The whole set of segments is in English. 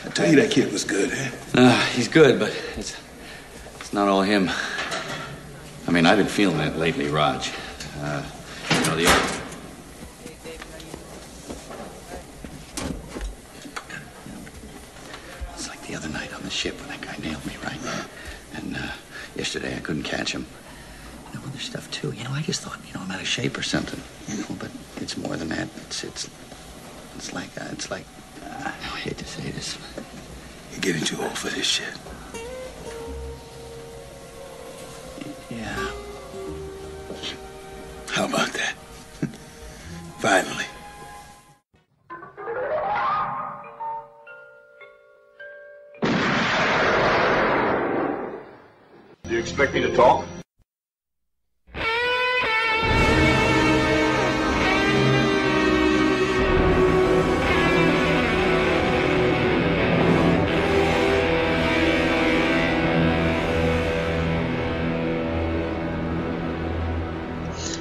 I tell you that kid was good, eh? He's good, but it's not all him. I mean, I've been feeling it lately, Raj. The other... It's like the other night on the ship when that guy nailed me, right? And yesterday I couldn't catch him. Other stuff too. I just thought, I'm out of shape or something. But it's more than that. It's like I hate to say this. You're getting too old for this shit. Yeah. How about that? Finally. Do you expect me to talk?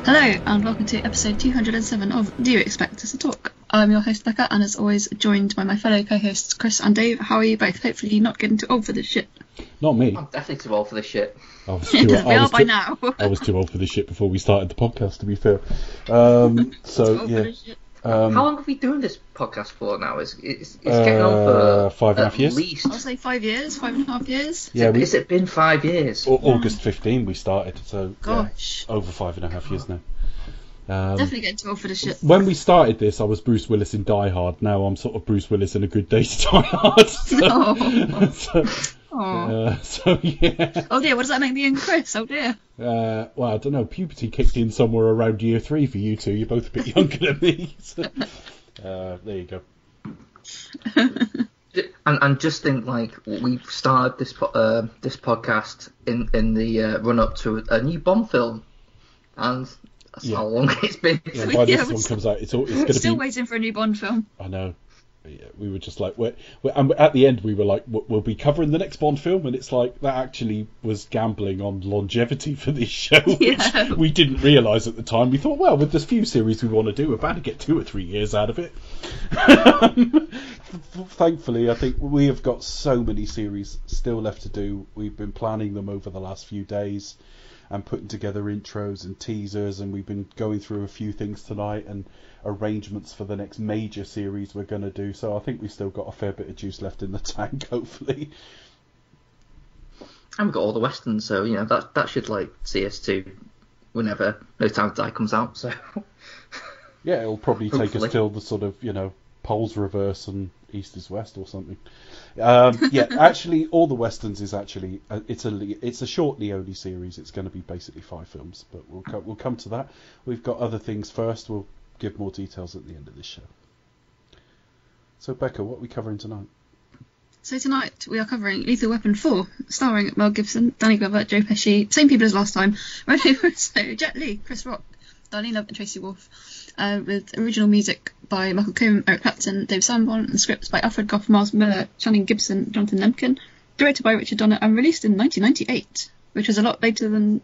Hello and welcome to episode 207 of Do You Expect Us to Talk? I'm your host Becca and as always joined by my fellow co-hosts Chris and Dave. How are you both? Hopefully not getting too old for this shit. Not me. I'm definitely too old for this shit. We are by now. I was too old for this shit before we started the podcast, to be fair. How long have we been doing this podcast for now? It's getting on for 5.5 years. Least. I'll say 5 years, 5.5 years. Yeah, has it been 5 years? August 15 we started, so gosh, over 5.5 years now. Definitely getting too old for this shit. When we started this, I was Bruce Willis in Die Hard. Now I'm sort of Bruce Willis in A Good Day to Die Hard. So yeah. Oh dear, what does that make me and Chris? Oh dear. Well, I don't know. Puberty kicked in somewhere around year 3 for you two. You're both a bit younger than me. So, there you go. And just think, we've started this podcast in the run up to a new Bond film, and that's how long it's been. Yeah, by this one comes out, it's going to be. Still waiting for a new Bond film. I know. We were just like, and at the end we were like, we'll be covering the next Bond film, and it's like that actually was gambling on longevity for this show, which we didn't realise at the time. We thought, well, with this few series we want to do, we're bound to get 2 or 3 years out of it. Thankfully, I think we have got so many series still left to do. We've been planning them over the last few days and putting together intros and teasers, and we've been going through a few things tonight and arrangements for the next major series we're going to do, so I think we've still got a fair bit of juice left in the tank, hopefully. And we've got all the westerns, so that should see us to whenever No Time to Die comes out. So yeah, it'll probably hopefully take us till the sort of poles reverse and east is west or something. Actually, all the westerns is actually it's a short Leone series. It's going to be basically 5 films, but we'll come to that. We've got other things first. We'll give more details at the end of this show. So Becca, what are we covering tonight? So tonight we are covering Lethal Weapon 4, starring Mel Gibson, Danny Glover, Joe Pesci, same people as last time, Rene Russo, Jet Li, Chris Rock, Darlene Love and Tracy Wolff, with original music by Michael Cohen, Eric Clapton, Dave Sanborn, and scripts by Alfred Gough, Miles Miller, Channing Gibson, Jonathan Lemkin, directed by Richard Donner, and released in 1998, which was a lot later than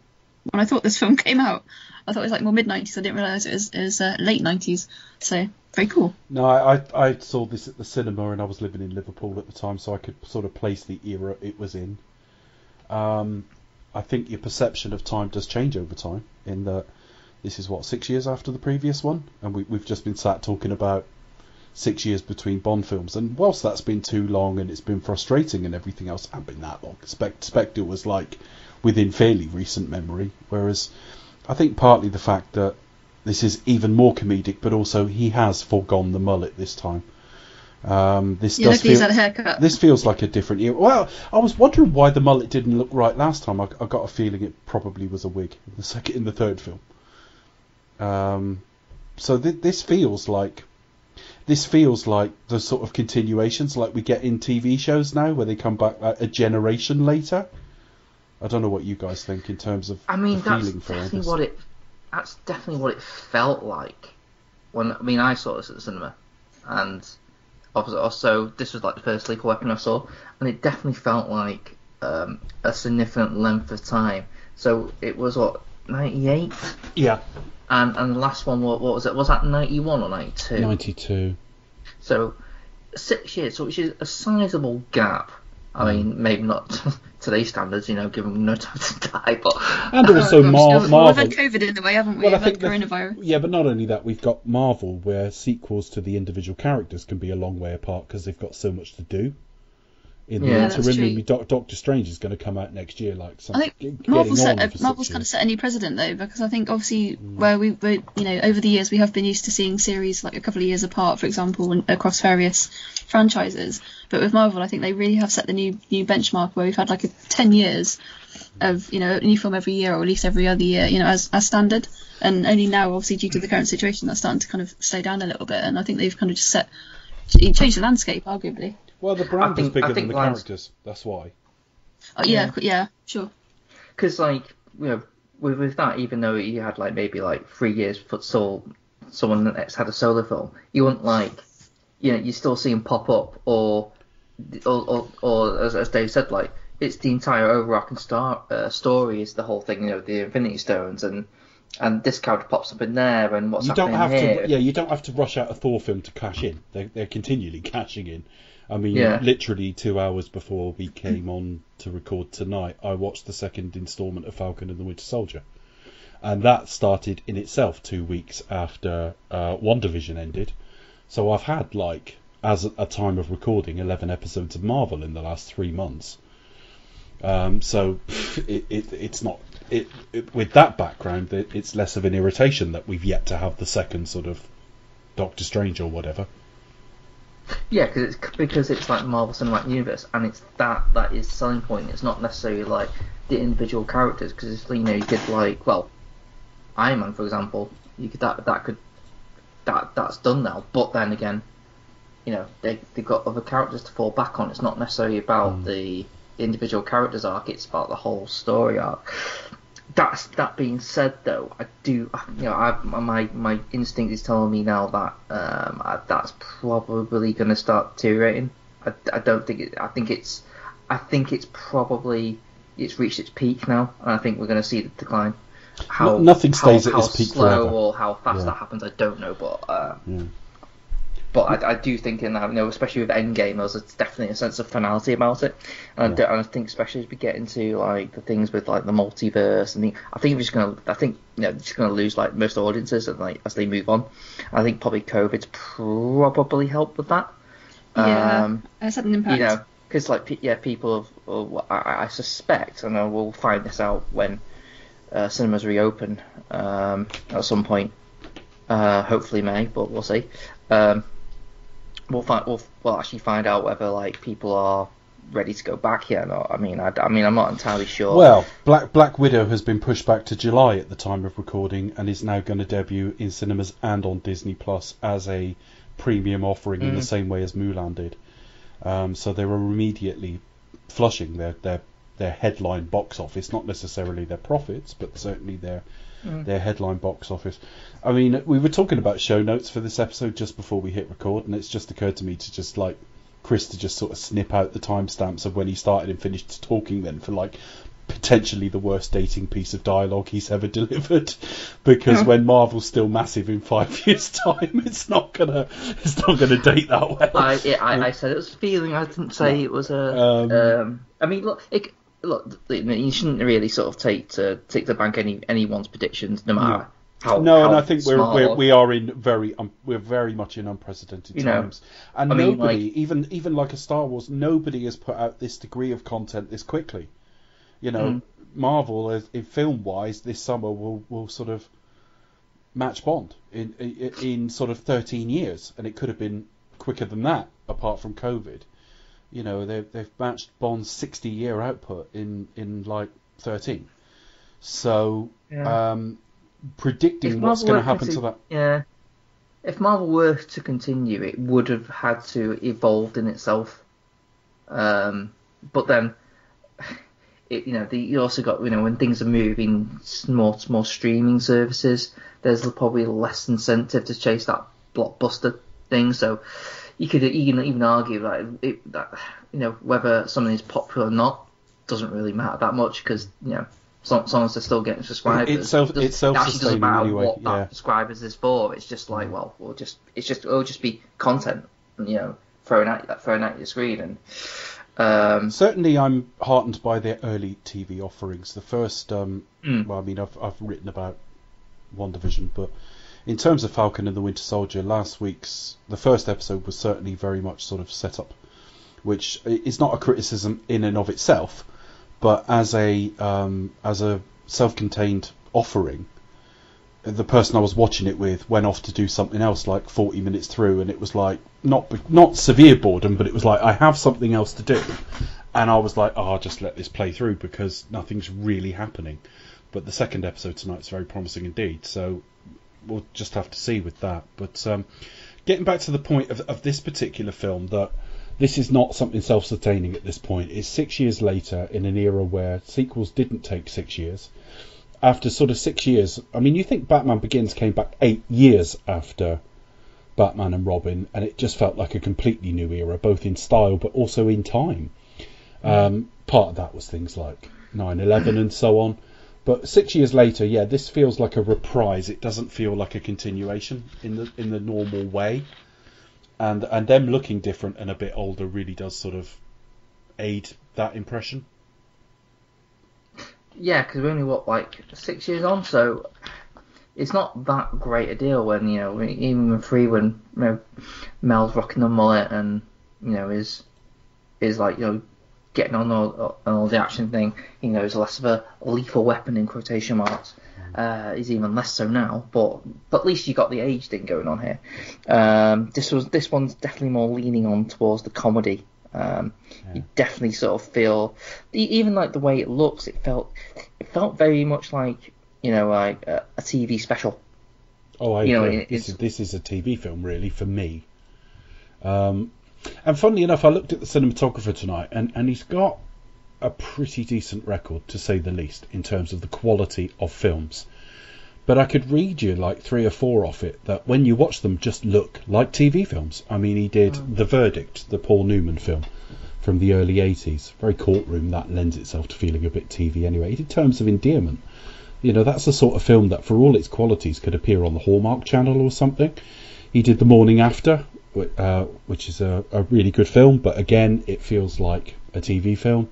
when I thought this film came out. I thought it was more mid-90s. I didn't realise it was late 90s. So, very cool. No, I saw this at the cinema and I was living in Liverpool at the time, so I could sort of place the era it was in. I think your perception of time does change over time, in that this is, 6 years after the previous one? And we've just been sat talking about 6 years between Bond films. And whilst that's been too long and it's been frustrating and everything else, it hasn't been that long. Spectre was within fairly recent memory, whereas I think partly the fact that this is even more comedic, but also he has foregone the mullet this time. This feels like a different era. Well, I was wondering why the mullet didn't look right last time. I got a feeling it probably was a wig in the third film. So this feels like the sort of continuations like we get in TV shows now, where they come back a generation later. I don't know what you guys think in terms of the feeling for it. That's definitely what it felt like when I saw this at the cinema, and also this was the first Lethal Weapon I saw, and it definitely felt like a significant length of time. So it was 98? Yeah. And the last one, what was it? Was that 91 or 92? 92. So 6 years, so which is a sizable gap. I mean, maybe not today's standards, you know, given them no time to die, but... And also Marvel... We've had COVID in the way, haven't we? Well, We've had coronavirus. Yeah, but not only that, we've got Marvel, where sequels to the individual characters can be a long way apart because they've got so much to do. In the interim, Doctor Strange is going to come out next year, like I think Marvel's kind of set a new precedent though, because I think obviously where we over the years we have been used to seeing series like a couple of years apart, for example, across various franchises. But with Marvel, I think they really have set the new benchmark where we've had like 10 years of a new film every year, or at least every other year, as standard. And only now, obviously, due to the current situation, that's starting to kind of slow down a little bit. And I think they've kind of just changed the landscape, arguably. Well, the brand is bigger than the characters. That's why. Oh, yeah, sure. Because, with that, even though you had, maybe 3 years for someone that's had a solo film, you wouldn't, you still see him pop up, or as Dave said, it's the entire overarching story is the whole thing, the Infinity Stones, and this character pops up in there, and what's happening here. You don't have to rush out a Thor film to cash in. They're continually cashing in. I mean, literally 2 hours before we came on to record tonight, I watched the second instalment of Falcon and the Winter Soldier. And that started in itself 2 weeks after WandaVision ended. So I've had, as a time of recording, 11 episodes of Marvel in the last 3 months. So it's not... with that background, it's less of an irritation that we've yet to have the second sort of Doctor Strange or whatever. Yeah, because it's like Marvel Cinematic Universe, and it's that is the selling point. It's not necessarily the individual characters, because you could Iron Man, for example, you could that's done now. But then again, they've got other characters to fall back on. It's not necessarily about the individual characters arc; it's about the whole story arc. That being said, though, I do, my instinct is telling me now that that's probably going to start deteriorating. I don't think it. I think it's probably reached its peak now, and I think we're going to see the decline. Nothing stays at its peak slow forever. Or how fast that happens, I don't know, but I do think in that, especially with Endgame, there's definitely a sense of finality about it, and I think especially as we get into the things with the multiverse, and I think we're just gonna lose most audiences as they move on. I think probably COVID's probably helped with that. Yeah, it's had an impact. Because people have, I suspect, and we'll find this out when cinemas reopen at some point. Hopefully May, but we'll see. We'll actually find out whether people are ready to go back yet or not. I mean, I'm not entirely sure. Well, Black Widow has been pushed back to July at the time of recording, and is now going to debut in cinemas and on Disney Plus as a premium offering in the same way as Mulan did. So they were immediately flushing their headline box office, not necessarily their profits, but certainly their headline box office. I mean, we were talking about show notes for this episode just before we hit record, and it's just occurred to me to just Chris to just sort of snip out the timestamps of when he started and finished talking then for potentially the worst dating piece of dialogue he's ever delivered, because when Marvel's still massive in 5 years' time, it's not gonna date that well. I said it was a feeling. I didn't say it was a. I mean, look, you shouldn't really sort of take to bank anyone's predictions, no matter how. No, and I think we're very much in unprecedented times, and nobody, even like a Star Wars, nobody has put out this degree of content this quickly. Marvel, in film wise, this summer will sort of match Bond in sort of 13 years, and it could have been quicker than that, apart from COVID. They've matched Bond's 60-year output in 13. So predicting what's going to happen to that. Yeah. If Marvel were to continue, it would have had to evolve in itself. But then, you also got, when things are moving more streaming services, there's probably less incentive to chase that blockbuster thing. So you could even argue that whether something is popular or not doesn't really matter that much, because as long as they're still getting subscribers, it's self-sustaining anyway. That subscribers is for. It's just it'll just be content, thrown at your screen. And certainly, I'm heartened by their early TV offerings. The first, well, I mean, I've written about WandaVision, but in terms of Falcon and the Winter Soldier, the first episode was certainly very much sort of set up, which is not a criticism in and of itself, but as a self-contained offering, the person I was watching it with went off to do something else like 40 minutes through, and it was like not severe boredom, but it was like I have something else to do, and I was like, I'll just let this play through because nothing's really happening. But the second episode tonight is very promising indeed, so we'll just have to see with that. But getting back to the point of this particular film, that this is not something self-sustaining at this point. It's 6 years later in an era where sequels didn't take 6 years. After sort of 6 years, I mean, you think Batman Begins came back 8 years after Batman and Robin, and it just felt like a completely new era, both in style but also in time. Part of that was things like 9/11 and so on. But 6 years later, yeah, this feels like a reprise. It doesn't feel like a continuation in the normal way. And them looking different and a bit older really does sort of aid that impression. yeah, because we're only like 6 years on, so it's not that great a deal when even when Free, when Mel's rocking the mullet and is like getting on all the action thing, is less of a lethal weapon in quotation marks. Is even less so now, but at least you got the age thing going on here. This one's definitely more leaning on towards the comedy. You definitely sort of feel, even like the way it looks, it felt very much like like a TV special. Oh, I agree. This is a TV film really for me. And funnily enough, I looked at the cinematographer tonight, and he's got a pretty decent record, to say the least, in terms of the quality of films. But I could read you like 3 or 4 off it that when you watch them just look like TV films. I mean, he did The Verdict, the Paul Newman film from the early 80s. Very courtroom, that lends itself to feeling a bit TV anyway. He did Terms of Endearment. That's the sort of film that for all its qualities could appear on the Hallmark Channel or something. He did The Morning After, which is a really good film, but again, it feels like a TV film.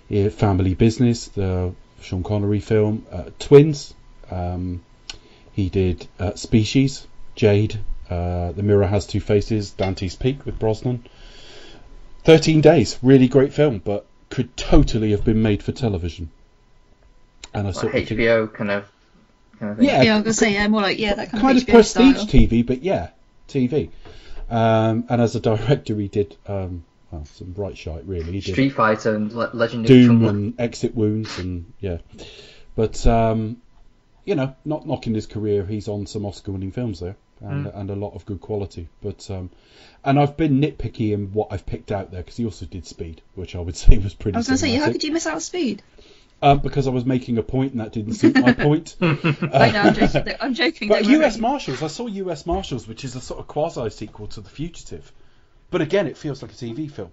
Family Business, the Sean Connery film. Twins, he did Species, Jade, The Mirror Has Two Faces, Dante's Peak with Brosnan. 13 Days, really great film, but could totally have been made for television. And I like sort of HBO kind of thing. Yeah, I was gonna say more like that kind of of HBO prestige style. TV, but yeah, TV. And as a director, he did some bright shite, really. He did Street Fighter and Legend of Doom Jungle. and Exit Wounds, and yeah. But not knocking his career, he's on some Oscar-winning films there, and a lot of good quality. But and I've been nitpicky in what I've picked out there, because he also did Speed, which I would say was pretty. I was going to say, how cinematic. could you miss out Speed? Because I was making a point and that didn't suit my point. I know, I'm joking. But don't worry. US Marshals, I saw US Marshals, which is a sort of quasi-sequel to The Fugitive. But again, it feels like a TV film.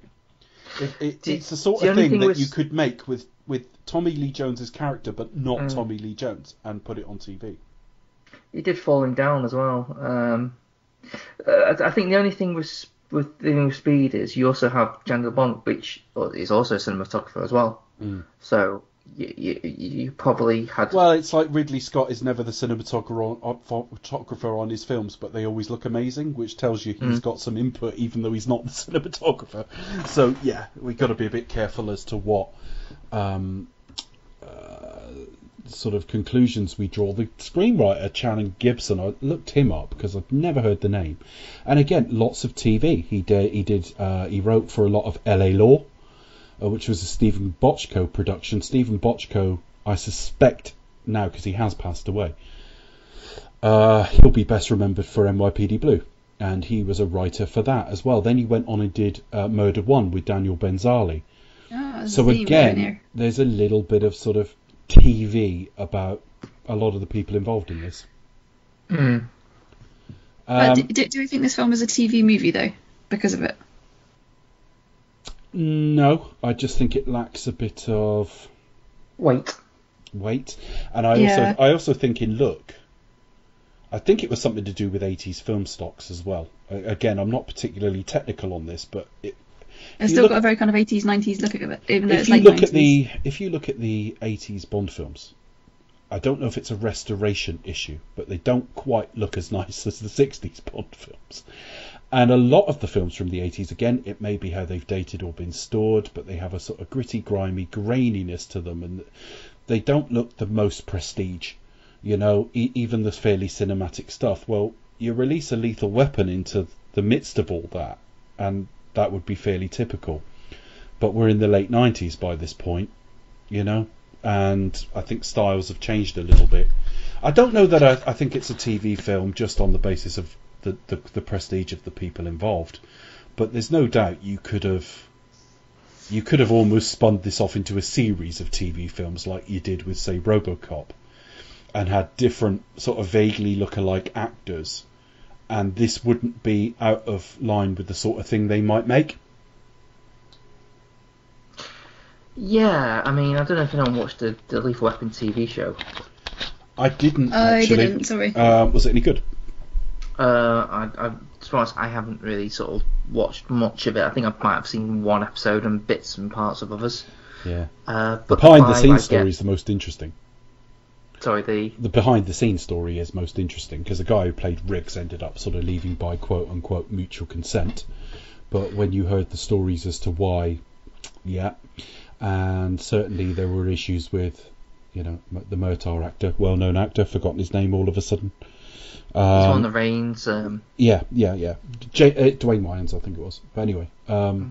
It's the sort of thing that you could make with Tommy Lee Jones's character, but not Tommy Lee Jones, and put it on TV. He did Falling Down as well. I think the only thing with Speed is you also have Jan de Bont, which is also a cinematographer as well. So you probably had. Well, it's like Ridley Scott is never the cinematographer on his films, but they always look amazing, which tells you he's got some input, even though he's not the cinematographer. So yeah, we've got to be a bit careful as to what sort of conclusions we draw. The screenwriter Channing Gibson, I looked him up because I've never heard the name, and again, lots of TV. He wrote for a lot of LA Law, which was a Stephen Bochco production. Stephen Bochco, I suspect now, because he has passed away, he'll be best remembered for NYPD Blue, and he was a writer for that as well. Then he went on and did Murder One with Daniel Benzali. So again, there's a little bit of sort of TV about a lot of the people involved in this. Do we think this film is a TV movie though, because of it? No, I just think it lacks a bit of weight, and I also think in look. I think it was something to do with 80s film stocks as well. Again, I'm not particularly technical on this, but it's still got a very kind of 80s, 90s look at it, even though if it's you late look 90s. at the if you look at the 80s Bond films, I don't know if it's a restoration issue, but they don't quite look as nice as the 60s Bond films. And a lot of the films from the 80s, again, it may be how they've dated or been stored, but they have a sort of gritty, grimy graininess to them, and they don't look the most prestige. You know, even the fairly cinematic stuff. Well, you release a Lethal Weapon into the midst of all that, and that would be fairly typical. But we're in the late 90s by this point, you know, and I think styles have changed a little bit. I don't know that I think it's a TV film just on the basis of the prestige of the people involved, but there's no doubt you could have almost spun this off into a series of TV films like you did with, say, RoboCop, and had different sort of vaguely look-alike actors, and this wouldn't be out of line with the sort of thing they might make. Yeah, I mean, I don't know if anyone watched the Lethal Weapon TV show. I didn't I actually. didn't, sorry. Was it any good? To be honest, I haven't really sort of watched much of it. I think I might have seen one episode and bits and parts of others. Yeah. But the behind-the-scenes story is the most interesting. Sorry, the behind-the-scenes story is most interesting, because the guy who played Riggs ended up sort of leaving by quote-unquote mutual consent. But when you heard the stories as to why, yeah, and certainly there were issues with, you know, the Murtaugh actor, well-known actor, forgotten his name all of a sudden. He's on the reins. Yeah. Dwayne Wayans, I think it was. But anyway, or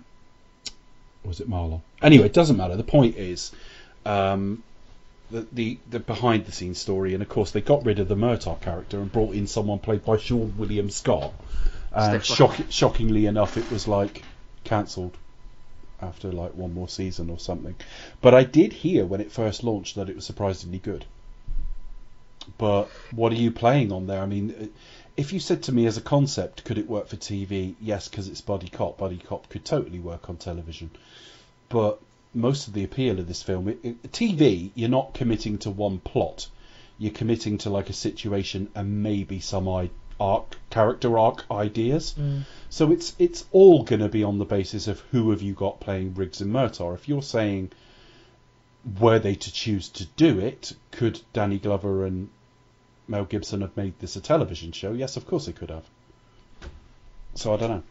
was it Marlon? Anyway, it doesn't matter. The point is, the behind the scenes story, and of course they got rid of the Murtaugh character and brought in someone played by Sean William Scott, and shockingly enough it was like cancelled after like one more season or something. But I did hear when it first launched that it was surprisingly good. But what are you playing on there? I mean, if you said to me as a concept, could it work for TV? Yes, because it's buddy cop. Buddy cop could totally work on television. But most of the appeal of this film, TV, you're not committing to one plot. You're committing to like a situation and maybe some character arc ideas. So it's all going to be on the basis of who have you got playing Riggs and Murtaugh. If you're saying, were they to choose to do it, could Danny Glover and Mel Gibson have made this a television show? Yes, of course they could have. So I don't know.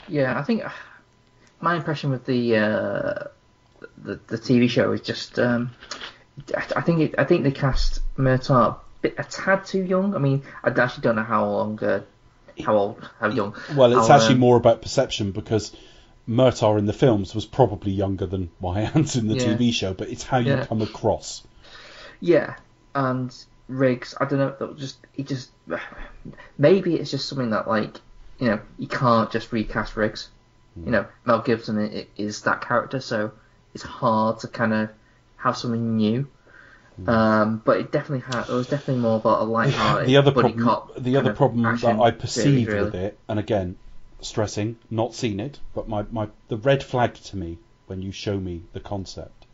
Yeah, I think my impression with the TV show is just I think they cast Murtaugh a tad too young. I mean, I actually don't know how young. Well, it's actually more about perception, because Murtaugh in the films was probably younger than Wayans in the TV show, but it's how you come across. Yeah, and Riggs, I don't know, maybe it's just something that, like, you know, you can't just recast Riggs. You know, Mel Gibson is that character, so it's hard to kind of have something new. But it was definitely more about a light-hearted the other buddy problem, cop. The other problem that I perceived really. with it, and again, stressing, not seen it, but the red flag to me when you show me the concept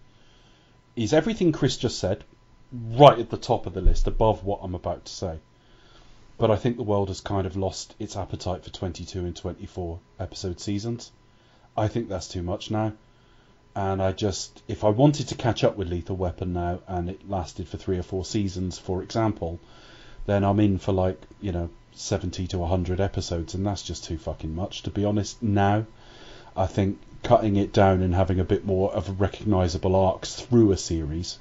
is everything Chris just said, right at the top of the list, above what I'm about to say. But I think the world has kind of lost its appetite for 22 and 24 episode seasons. I think that's too much now. And if I wanted to catch up with Lethal Weapon now, and it lasted for 3 or 4 seasons, for example, then I'm in for, like, you know, 70 to 100 episodes, and that's just too fucking much, to be honest. Now, I think cutting it down and having a bit more of recognisable arcs through a series,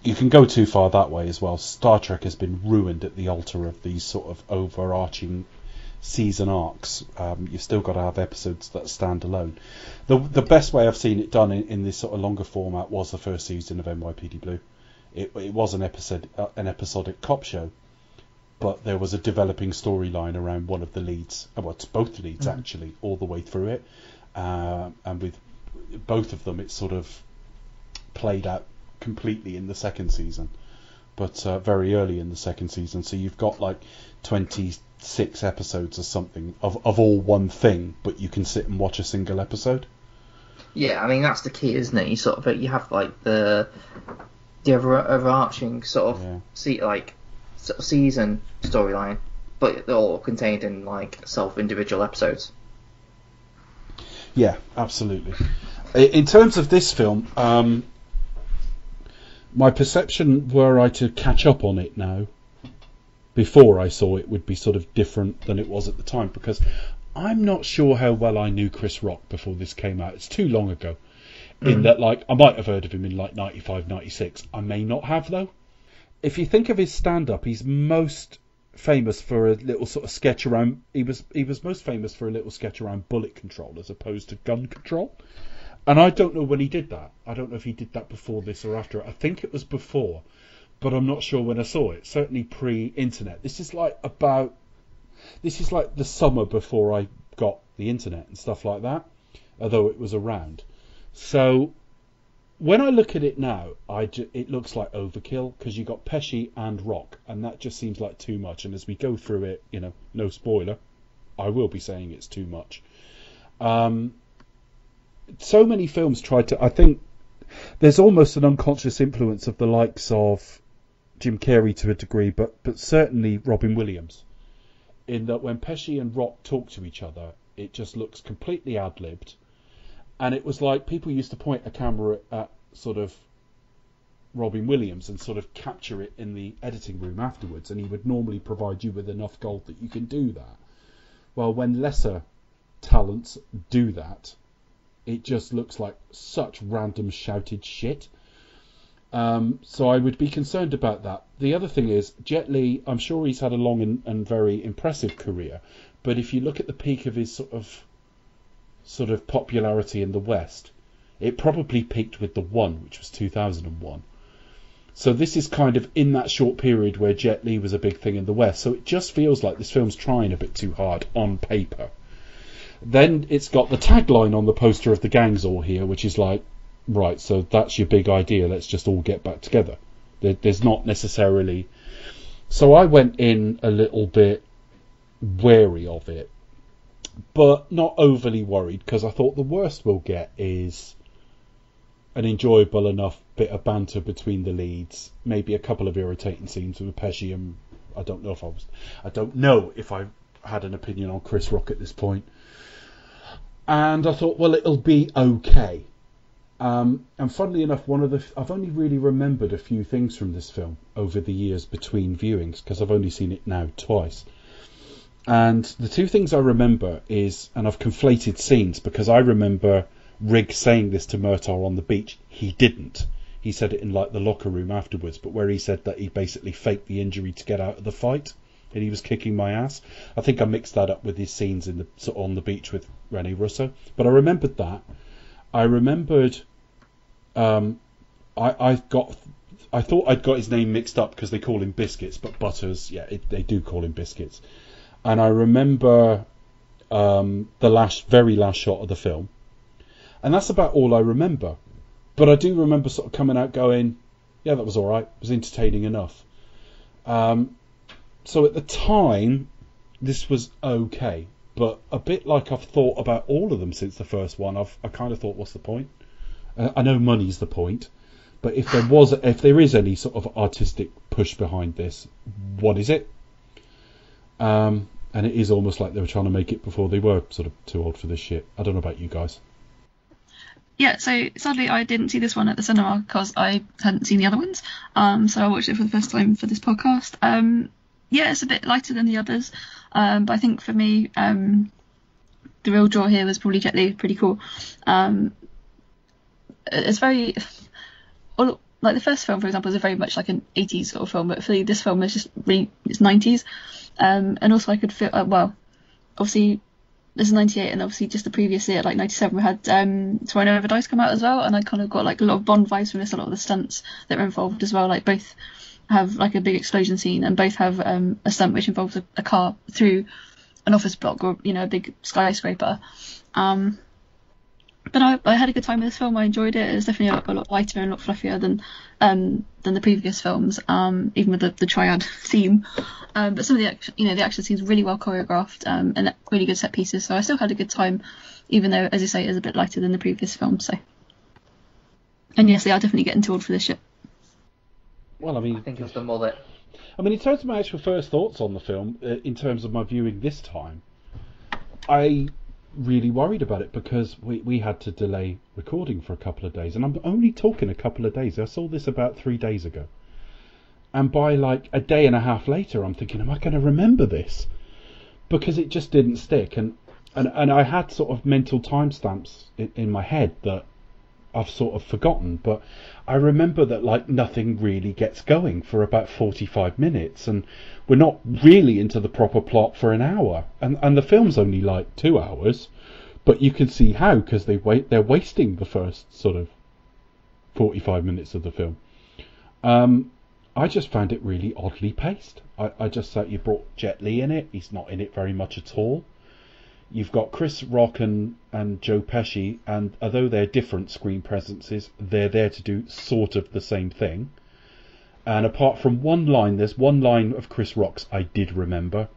you can go too far that way as well. Star Trek has been ruined at the altar of these sort of overarching season arcs. You've still got to have episodes that stand alone. The best way I've seen it done in this sort of longer format was the first season of NYPD Blue. It was an episodic cop show, but there was a developing storyline around one of the leads. Well, it's both leads actually, all the way through it. And with both of them, it sort of played out completely in the second season, but very early in the second season. So you've got like 26 episodes or something of all one thing, but you can sit and watch a single episode. Yeah, I mean, that's the key, isn't it? You have like the overarching sort of see, like, season storyline, but they're all contained in like individual episodes. Yeah, absolutely. In terms of this film, my perception, were I to catch up on it now, before I saw it, would be sort of different than it was at the time, because I'm not sure how well I knew Chris Rock before this came out. It's too long ago. In that, like, I might have heard of him in like 95, 96. I may not have, though. If you think of his stand-up, he's most famous for a little sort of sketch around. He was most famous for a little sketch around bullet control as opposed to gun control. And I don't know when he did that. I don't know if he did that before this or after it. I think it was before, but I'm not sure when I saw it. Certainly pre-internet. This is like the summer before I got the internet and stuff like that, although it was around. So when I look at it now, it looks like overkill, because you got Pesci and Rock, and that just seems like too much. And as we go through it, no spoiler, I will be saying it's too much. So many films tried to. I think there's almost an unconscious influence of the likes of Jim Carrey to a degree, but certainly Robin Williams, in that when Pesci and Rock talk to each other, it just looks completely ad-libbed. And it was like people used to point a camera at sort of Robin Williams and sort of capture it in the editing room afterwards, and he would normally provide you with enough gold that you can do that. Well, when lesser talents do that, it just looks like such random shouted shit. So I would be concerned about that. The other thing is, Jet Li, I'm sure he's had a long and very impressive career, but if you look at the peak of his sort of popularity in the West, it probably peaked with The One, which was 2001. So this is kind of in that short period where Jet Li was a big thing in the West. So it just feels like this film's trying a bit too hard on paper. Then it's got the tagline on the poster of The Gang's All Here, which is like, right, so that's your big idea, let's just all get back together. There's not necessarily... So I went in a little bit wary of it, but not overly worried, because I thought the worst we'll get is an enjoyable enough bit of banter between the leads, maybe a couple of irritating scenes with Pesci, and I don't know if I had an opinion on Chris Rock at this point. And I thought, well, it'll be okay. And funnily enough, I've only really remembered a few things from this film over the years between viewings, because I've only seen it now twice. And the two things I remember is, and I've conflated scenes, because I remember Rigg saying this to Murtaugh on the beach. He didn't. He said it in like the locker room afterwards, but where he said that he basically faked the injury to get out of the fight, and he was kicking my ass. I think I mixed that up with his scenes on the beach with Rene Russo. But I remembered that. I remembered I thought I'd got his name mixed up because they call him Biscuits, but Butters, they do call him Biscuits. And I remember the very last shot of the film. And that's about all I remember. But I do remember sort of coming out going, yeah, that was all right. It was entertaining enough. So at the time, this was okay. But a bit like I've thought about all of them since the first one, I kind of thought, what's the point? I know money's the point. But if there is any sort of artistic push behind this, what is it? And it is almost like they were trying to make it before they were sort of too old for this shit. I don't know about you guys. Yeah, so sadly I didn't see this one at the cinema because I hadn't seen the other ones. So I watched it for the first time for this podcast. Yeah, it's a bit lighter than the others. But I think for me, the real draw here was probably Jet Li. Pretty cool. It's very... Like the first film, for example, is very much like an 80s sort of film, but for me, this film is just really... It's 90s. And also I could feel... obviously... This is 98, and obviously just the previous year, like 97, we had Rhino Over Dice come out as well, and I kind of got like a lot of Bond vibes from this, a lot of the stunts that were involved as well. Like both have like a big explosion scene, and both have a stunt which involves a car through an office block or a big skyscraper. But I had a good time with this film. I enjoyed it. It was definitely a lot lighter and a lot fluffier than the previous films, even with the triad theme. But some of the action scenes really well choreographed and really good set pieces. So I still had a good time, even though, as you say, it is a bit lighter than the previous film. So, and yes, they are definitely getting too old for this shit. Well, I mean, I think it's the mullet. I mean, in terms of my actual first thoughts on the film, in terms of my viewing this time, I really worried about it because we had to delay recording for a couple of days, and I'm only talking a couple of days. I saw this about 3 days ago, and by like a day and a half later, I'm thinking, am I going to remember this? Because it just didn't stick, and I had sort of mental timestamps in my head that I've sort of forgotten, but I remember that like nothing really gets going for about 45 minutes, and we're not really into the proper plot for an hour, and the film's only like 2 hours, but you can see how, because they're wasting the first sort of 45 minutes of the film. I just found it really oddly paced. I just thought you brought Jet Li in it. He's not in it very much at all. You've got Chris Rock and Joe Pesci, and although they're different screen presences, they're there to do sort of the same thing. And apart from one line, there's one line of Chris Rock's I did remember.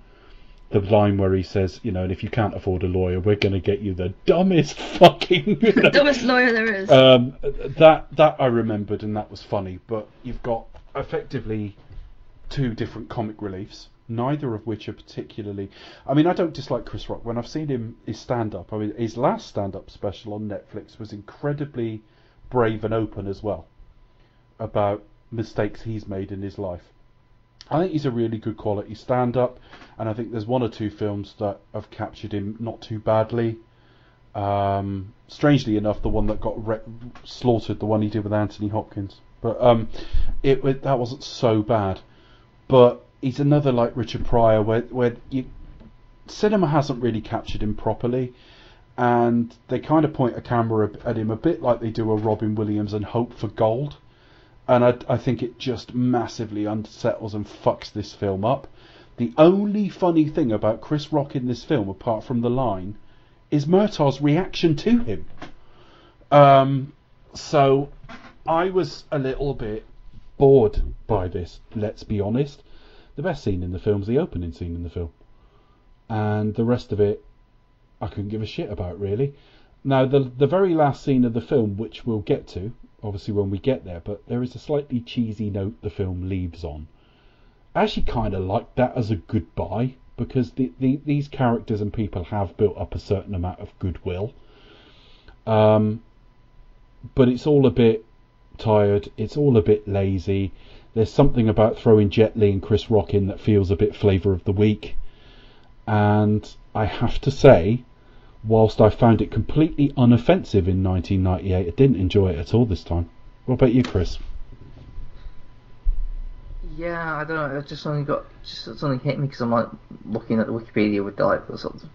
The line where he says, you know, and if you can't afford a lawyer, we're going to get you the dumbest fucking... You know, dumbest lawyer there is. That I remembered, and that was funny. But you've got effectively two different comic reliefs, neither of which are particularly... I mean, I don't dislike Chris Rock. When I've seen him, his stand-up, I mean, his last stand-up special on Netflix was incredibly brave and open as well, about mistakes he's made in his life. I think he's a really good quality stand-up, and I think there's one or two films that have captured him not too badly. Strangely enough, the one that got slaughtered, the one he did with Anthony Hopkins. But that wasn't so bad. But he's another like Richard Pryor, where cinema hasn't really captured him properly, and they kind of point a camera at him a bit like they do a Robin Williams and hope for gold. And I think it just massively unsettles and fucks this film up. The only funny thing about Chris Rock in this film, apart from the line, is Murtaugh's reaction to him. So I was a little bit bored by this, let's be honest. The best scene in the film is the opening scene in the film. And the rest of it, I couldn't give a shit about, really. Now, the very last scene of the film, which we'll get to, obviously when we get there, but there is a slightly cheesy note the film leaves on. I actually kind of like that as a goodbye, because these characters and people have built up a certain amount of goodwill. But it's all a bit tired, it's all a bit lazy. There's something about throwing Jet Li and Chris Rock in that feels a bit flavour of the week. And I have to say, whilst I found it completely unoffensive in 1998, I didn't enjoy it at all this time. What about you, Chris? Yeah, I don't know. It just something hit me because I'm like looking at the Wikipedia with like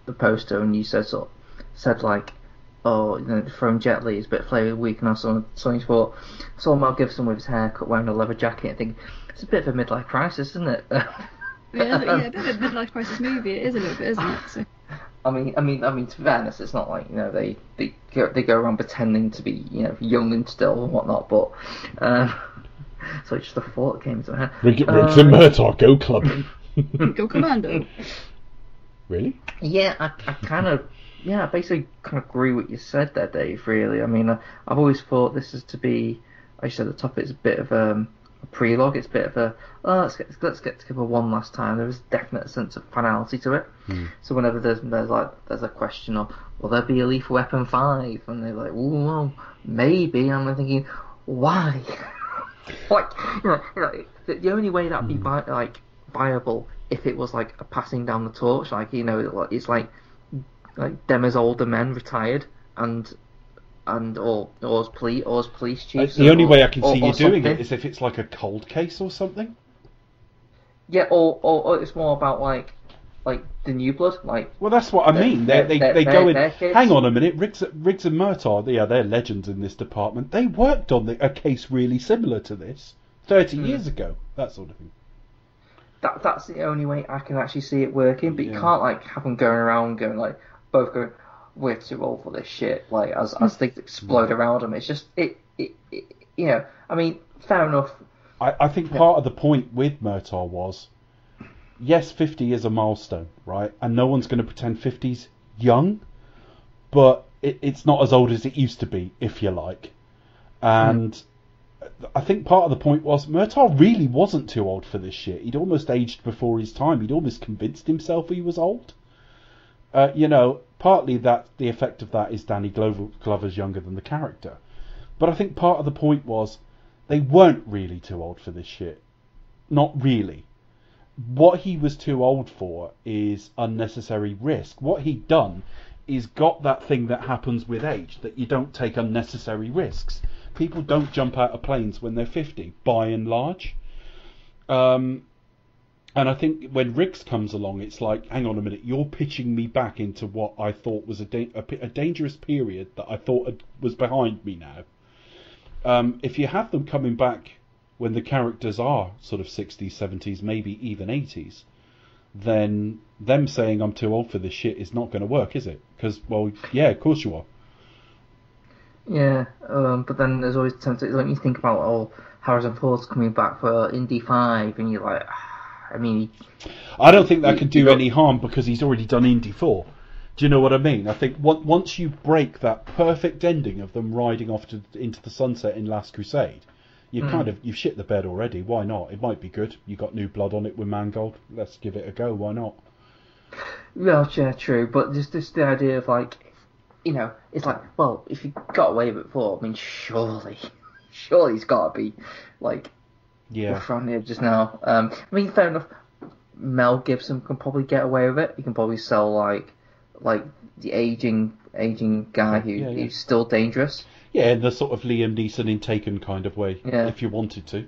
the poster, and you said like, oh, you know, throwing Jet Li is a bit flavour of the week, and I suddenly thought, saw Mel Gibson with his haircut wearing a leather jacket. I think it's a bit of a midlife crisis, isn't it? Yeah, a bit of a midlife crisis movie. It is a little bit, isn't it? So. I mean, to be honest, it's not like, you know, they go around pretending to be, you know, young and still and whatnot, but so it's just a thought that came into my head. Riggs and Murtaugh, go club. Go commando. Really? Yeah, I basically kind of agree with what you said there, Dave. Really, I mean, I've always thought this is to be, like you said at the top, it's a bit of a prelogue. It's a bit of a let's get together one last time. There is a definite sense of finality to it. So whenever there's a question of, will there be a Lethal Weapon 5, and they're like, oh well, maybe. And I'm thinking, why? Like, you know, the only way that'd be viable if it was like a passing down the torch, like, you know, it's like them as older men retired or as police chiefs. The only way I can see you doing it is if it's like a cold case or something. Yeah, or it's more about like the New Blood, like. Well, that's what I mean. They go in. Hang on a minute, Riggs and Murtaugh. Yeah, they're legends in this department. They worked on a case really similar to this 30 years ago. That sort of thing. That's the only way I can actually see it working. But you can't like have them going around both going, we're too old for this shit. Like as things explode around them, it's just it. You know, I mean, fair enough. I think part of the point with Murtaugh was, yes, 50 is a milestone, right? And no one's going to pretend 50's young, but it's not as old as it used to be, if you like. And I think part of the point was Murtaugh really wasn't too old for this shit. He'd almost aged before his time. He'd almost convinced himself he was old. Partly that the effect of that is Danny Glover's younger than the character. But I think part of the point was they weren't really too old for this shit. Not really. What he was too old for is unnecessary risk. What he'd done is got that thing that happens with age, that you don't take unnecessary risks. People don't jump out of planes when they're 50, by and large. And I think when Riggs comes along, it's like, hang on a minute, you're pitching me back into what I thought was a dangerous period that I thought was behind me now. If you have them coming back when the characters are sort of 60s, 70s, maybe even 80s, then them saying I'm too old for this shit is not going to work, is it? Because, well, yeah, of course you are. Yeah, but then there's always temptation, like you think about, Harrison Ford's coming back for Indy 5, and you're like, I mean... I don't think that could do any harm because he's already done Indy 4. Do you know what I mean? I think once you break that perfect ending of them riding off into the sunset in Last Crusade, you've shit the bed already. Why not? It might be good. You got new blood on it with Mangold. Let's give it a go. Why not? Well, yeah, true. But just the idea of like, it's like, well, if you got away with it before, I mean, surely he's got to be like, rough around the edges now. I mean, fair enough. Mel Gibson can probably get away with it. He can probably sell like the aging guy who's still dangerous. Yeah, in the sort of Liam Neeson in Taken kind of way, if you wanted to.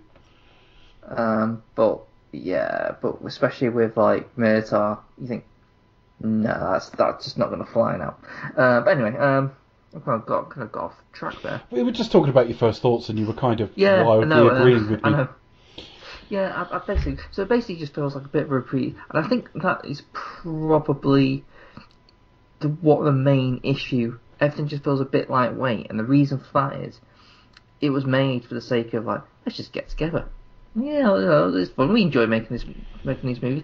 But especially with like Murtaugh, you think, no, that's just not going to fly now. But anyway, I kind of got off track there. We were just talking about your first thoughts, and you were kind of wildly agreeing with me. I know. Yeah, I basically just feels like a bit of a reprieve, and I think that is probably what the main issue. Everything just feels a bit lightweight, and the reason for that is it was made for the sake of like, let's just get together. Yeah, it's fun. We enjoy making these movies.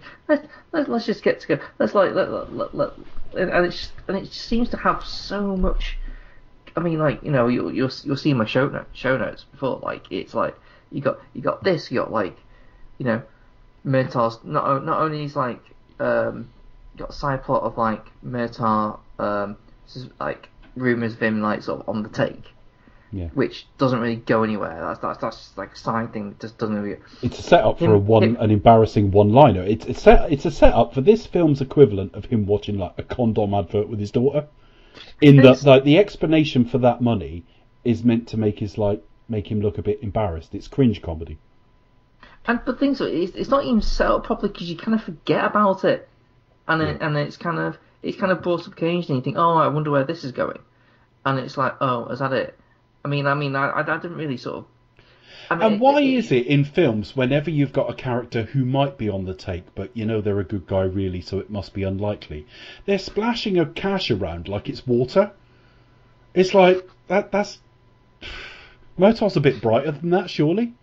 Let's just get together. Let's and it just seems to have so much. I mean, like, you'll see my show notes before. Like, it's like you got this. You got like, Murtaugh's not only is like you got a side plot of like Murtaugh like rumours of him like sort of on the take, which doesn't really go anywhere. That's just like a side thing that just doesn't really. It's a setup for an embarrassing one-liner. It's a setup for this film's equivalent of him watching like a condom advert with his daughter. The explanation for that money is meant to make him look a bit embarrassed. It's cringe comedy. But things it's not even set up properly because you kind of forget about it, and it's kind of brought up occasionally. You think, oh, I wonder where this is going, and it's like, oh, is that it? I didn't really sort of. And why is it in films whenever you've got a character who might be on the take, but they're a good guy really, so it must be unlikely, they're splashing a cash around like it's water? It's like that's Murtaugh's a bit brighter than that, surely.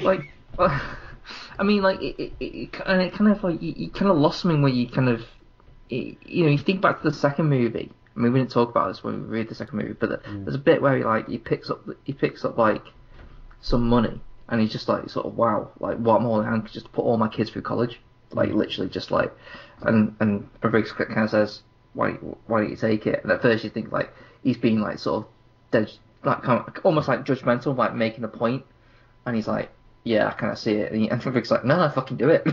Like, it kind of like you kind of lost me when you kind of you think back to the second movie. I mean, we didn't talk about this when we read the second movie, but there's a bit where he picks up like some money, and he's just like sort of, wow, like what more than I can just put all my kids through college, like literally just like, and Riggs kind of says, why don't you take it? And at first you think like he's being like sort of dead, like kind of almost like judgmental, like making a point, and he's like, yeah, I kind of see it, and Riggs like, no, fucking do it.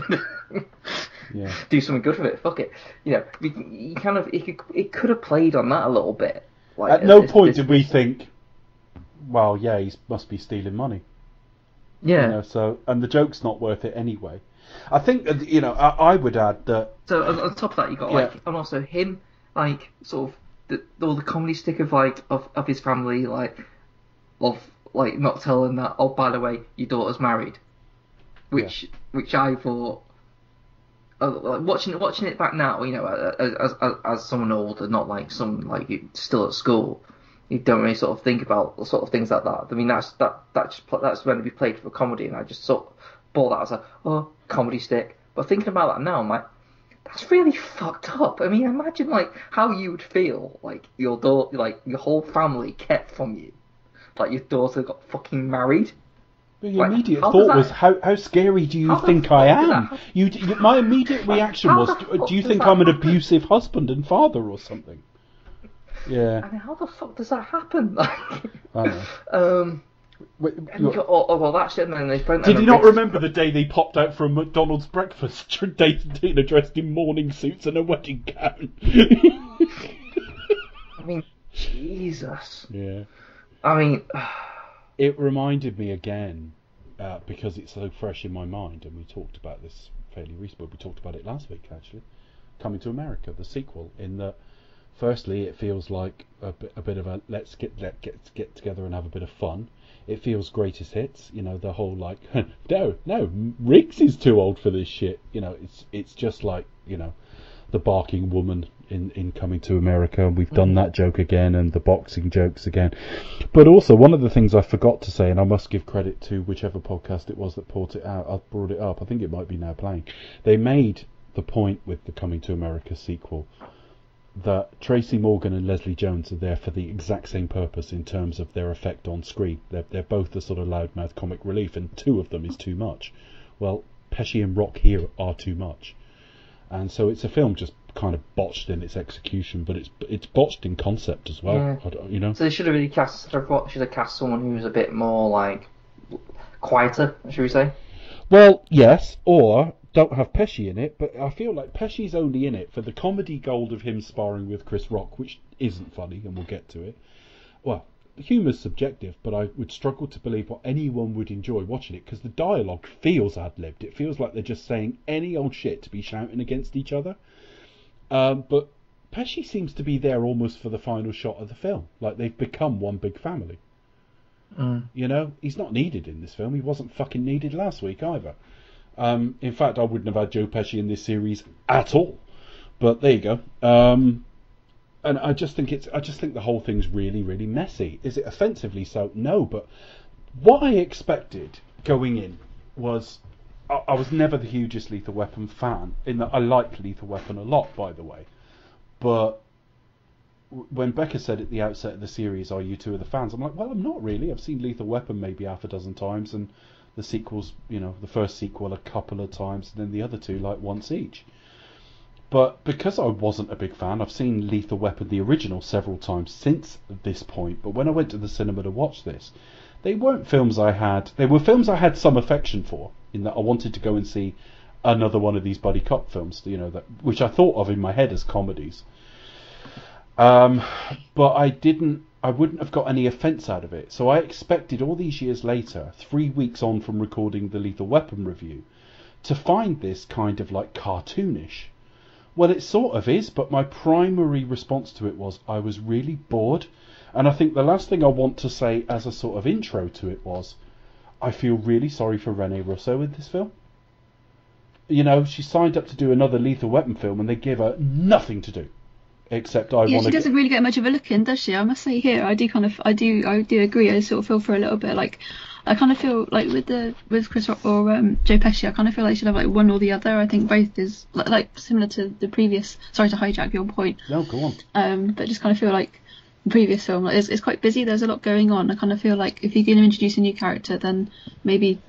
Yeah. Do something good with it. Fuck it. It could have played on that a little bit. Like, at no point did we think, well, yeah, he must be stealing money. Yeah. And the joke's not worth it anyway. I think I would add that. So on top of that, you got like, and also him, like sort of all the comedy stick of like of his family, like of like not telling that. Oh, by the way, your daughter's married, which I thought. Like watching it back now, as someone older, not like someone like you still at school, you don't really sort of think about the sort of things like that. I mean, that's meant to be played for comedy, and I just sort of bought that as a comedy stick. But thinking about that now, I'm like, that's really fucked up. I mean, imagine like how you would feel like your daughter, like your whole family kept from you, like your daughter got fucking married. But your Like, immediate how thought does was, that- how scary do you how the think I fuck did am? that My immediate reaction how was, the fuck do you does think that I'm an happen? abusive husband and father or something? Yeah, I mean, how the fuck does that happen? I know. Wait, And you go, oh, well, that's it. And then they found did you not remember the day they popped out for a McDonald's breakfast? Dana dressed in morning suits and a wedding gown. I mean, Jesus. Yeah. I mean, It reminded me again, because it's so fresh in my mind, and we talked about this fairly recently. We talked about it last week, actually. Coming to America, the sequel. In that, firstly, it feels like a bit of a let's get together and have a bit of fun. It feels greatest hits, the whole like no, Riggs is too old for this shit. It's just like the barking woman in Coming to America. We've done that joke again, and the boxing jokes again. But also, one of the things I forgot to say, and I must give credit to whichever podcast it was that brought it up. I think it might be Now Playing. They made the point with the Coming to America sequel that Tracy Morgan and Leslie Jones are there for the exact same purpose in terms of their effect on screen. They're both the sort of loudmouth comic relief, and two of them is too much. Well, Pesci and Rock here are too much. And so it's a film just kind of botched in its execution, but it's botched in concept as well. Yeah. So they should have really cast someone who was a bit more like quieter, should we say? Well, yes, or don't have Pesci in it, but I feel like Pesci's only in it for the comedy gold of him sparring with Chris Rock, which isn't funny, and we'll get to it. Well, the humour's subjective, but I would struggle to believe what anyone would enjoy watching it, because the dialogue feels ad-libbed. It feels like they're just saying any old shit to be shouting against each other. But Pesci seems to be there almost for the final shot of the film, like they've become one big family. He's not needed in this film. He wasn't fucking needed last week either. In fact, I wouldn't have had Joe Pesci in this series at all. But there you go. And I just think the whole thing's really, really messy. Is it offensively so? No, but what I expected going in was I was never the hugest Lethal Weapon fan, in that I like Lethal Weapon a lot, by the way. But when Becca said at the outset of the series, "Are you two of the fans?" I'm like, well, I'm not really. I've seen Lethal Weapon maybe half a dozen times, and the sequels, the first sequel a couple of times, and then the other two like once each. But because I wasn't a big fan, I've seen Lethal Weapon, the original, several times since this point. But when I went to the cinema to watch this, they weren't films I had. They were films I had some affection for, in that I wanted to go and see another one of these buddy cop films, which I thought of in my head as comedies. But I wouldn't have got any offence out of it. So I expected all these years later, 3 weeks on from recording the Lethal Weapon review, to find this kind of like cartoonish. Well, it sort of is, but my primary response to it was I was really bored. And I think the last thing I want to say as a sort of intro to it was, I feel really sorry for Rene Russo in this film. She signed up to do another Lethal Weapon film, and they give her nothing to do. Except she doesn't really get much of a look in, does she? I must say here, I do agree. I sort of feel for a little bit. Like, I kind of feel like with Chris Rock or Joe Pesci, I kind of feel like should have like one or the other. I think both is like similar to the previous. Sorry to hijack your point. No, go on. But just kind of feel like the previous film, like, it's quite busy. There's a lot going on. I kind of feel like if you're going to introduce a new character, then maybe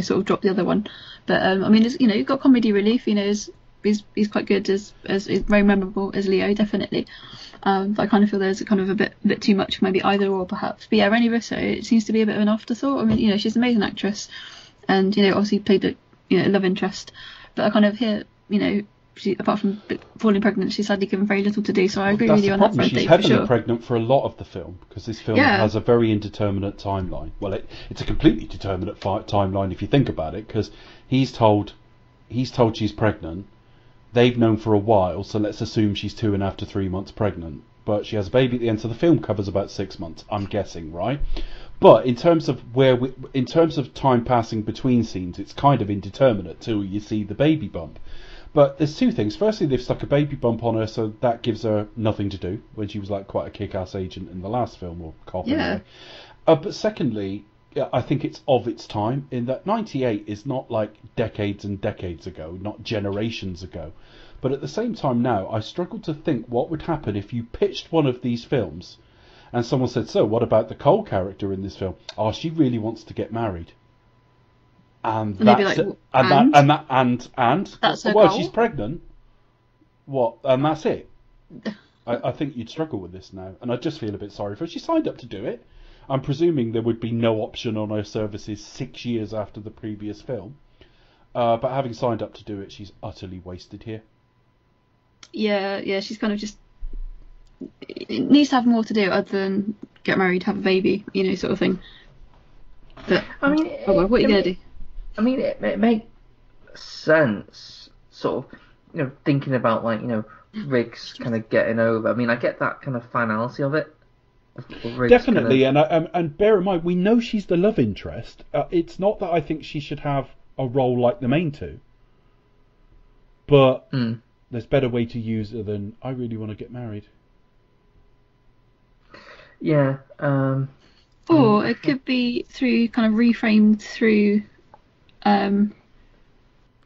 sort of drop the other one. But I mean, you've got comedy relief. He's quite good as very memorable as Leo, definitely. But I kind of feel there's kind of a bit too much, maybe either or perhaps. But yeah, Rene Russo, it seems to be a bit of an afterthought. I mean, she's an amazing actress, and obviously played a love interest. But I kind of hear, she, apart from falling pregnant, she's sadly given very little to do. So I agree with you on that front. She's heavily pregnant for a lot of the film, because this film has a very indeterminate timeline. Well, it's a completely determinate timeline if you think about it, because he's told she's pregnant. They've known for a while, so let's assume she's 2.5 to 3 months pregnant. But she has a baby at the end, so the film covers about 6 months, I'm guessing, right? But in terms of time passing between scenes, it's kind of indeterminate till you see the baby bump. But there's two things. Firstly, they've stuck a baby bump on her, so that gives her nothing to do, when she was like quite a kick-ass agent in the last film, or cop anyway. But secondly, I think it's of its time, in that 98 is not like decades and decades ago, not generations ago. But at the same time now, I struggle to think what would happen if you pitched one of these films And someone said, so what about the Cole character in this film? Oh, she really wants to get married. And And they'd be that's like, it. And That's her well, goal? she's pregnant. What? And that's it. I think you'd struggle with this now, and I just feel a bit sorry for her. She signed up to do it. I'm presuming there would be no option on her services 6 years after the previous film. But having signed up to do it, she's utterly wasted here. Yeah, she's kind of just... It needs to have more to do other than get married, have a baby, sort of thing. But, I mean, what are you going to do? I mean, it makes sense, sort of, thinking about, like, Riggs kind of getting over. I mean, I get that kind of finality of it. Riggs Definitely, and bear in mind, we know she's the love interest. It's not that I think she should have a role like the main two, but there's better way to use her than I really want to get married. Yeah. Or it could be through kind of reframed through, like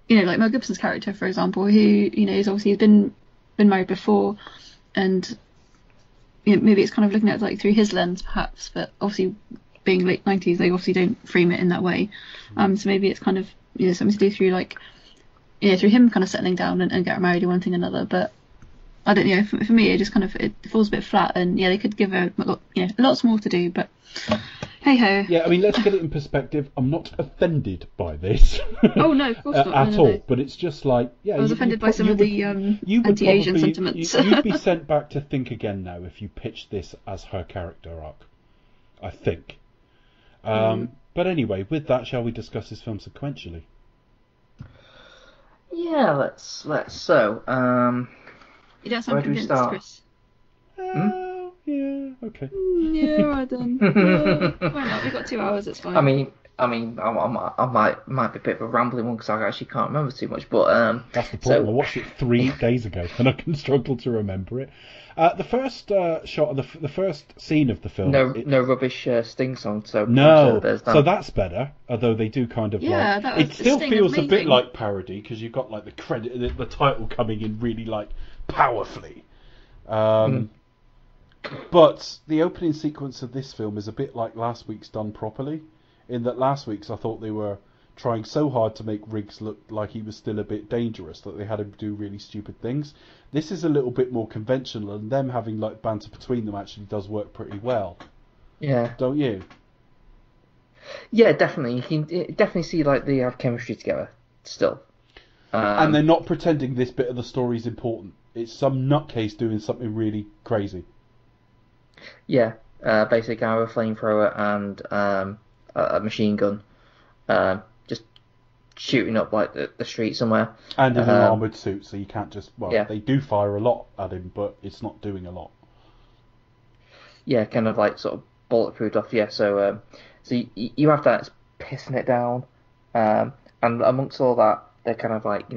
Mel Gibson's character, for example, who is obviously been married before, and maybe it's kind of looking at it like through his lens, perhaps. But obviously, being late 90s, they obviously don't frame it in that way. So maybe it's kind of something to do through like through him kind of settling down and getting married or one thing or another. But I don't know. For me, it just kind of it falls a bit flat, and they could give her lots more to do, but hey ho. Yeah, I mean, let's get it in perspective. I'm not offended by this. Oh no, of course not. At all. But it's just like, I was offended by some of the anti-Asian sentiments. You'd be sent back to think again now if you pitched this as her character arc, I think. But anyway, with that, shall we discuss this film sequentially? Yeah, let's. So, You don't sound where do we convinced, start? Chris. Yeah, okay. Yeah, right then. Why not? We've got 2 hours. It's fine. I mean, I might be a bit of a rambling one because I actually can't remember too much. But that's the problem. I watched it 3 days ago and I can struggle to remember it. The first shot of the first scene of the film. No rubbish Sting song. So no, there's that. So that's better. Although they do kind of it still feels a bit like parody because you've got like the credit, the title coming in really like powerfully. But the opening sequence of this film is a bit like last week's done properly, in that last week's I thought they were trying so hard to make Riggs look like he was still a bit dangerous that they had him do really stupid things. This is a little bit more conventional, and them having like banter between them actually does work pretty well. Yeah. Don't you? Yeah, definitely. You can definitely see like they have chemistry together still. And they're not pretending this bit of the story is important. It's some nutcase doing something really crazy. Yeah, basically guy with a flamethrower and a machine gun, just shooting up like the street somewhere. And in an armoured suit, so you can't just... Well, they do fire a lot at him, but it's not doing a lot. Yeah, kind of like sort of bulletproof off, yeah. So you have that pissing it down, and amongst all that, they're kind of like,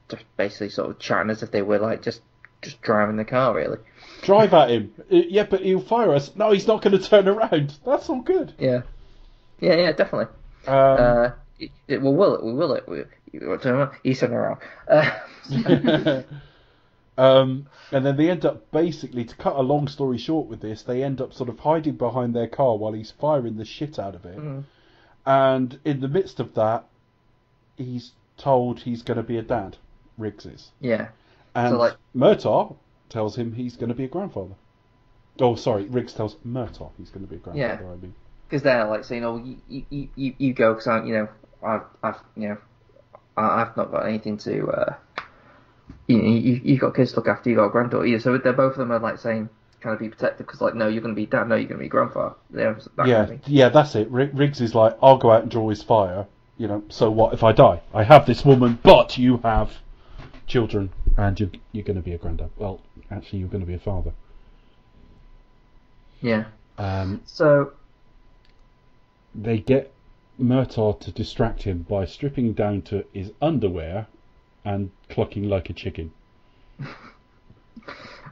just basically sort of chatting as if they were like just driving the car, really. Drive at him. Yeah, but he'll fire us. No, he's not going to turn around. That's all good. Yeah, definitely. We will it. He's turning around. And then they end up basically, to cut a long story short with this, they end up sort of hiding behind their car while he's firing the shit out of it. And in the midst of that, he's told he's going to be a dad. Riggs is. Yeah. And so, like, Murtaugh tells him he's going to be a grandfather. Oh, sorry, Riggs tells Murtaugh he's going to be a grandfather. Yeah. I mean, because they're like saying, you go because I've not got anything to. You've got kids to look after. You got a granddaughter. Yeah, so they're both of them are like saying, trying to be protective because like, no, you're going to be dad. No, you're going to be grandfather. Yeah, that's it. Riggs is like, I'll go out and draw his fire. So what if I die? I have this woman, but you have children, and you're going to be a granddad. Well, actually, you're going to be a father. Yeah. So they get Murtaugh to distract him by stripping down to his underwear and clucking like a chicken.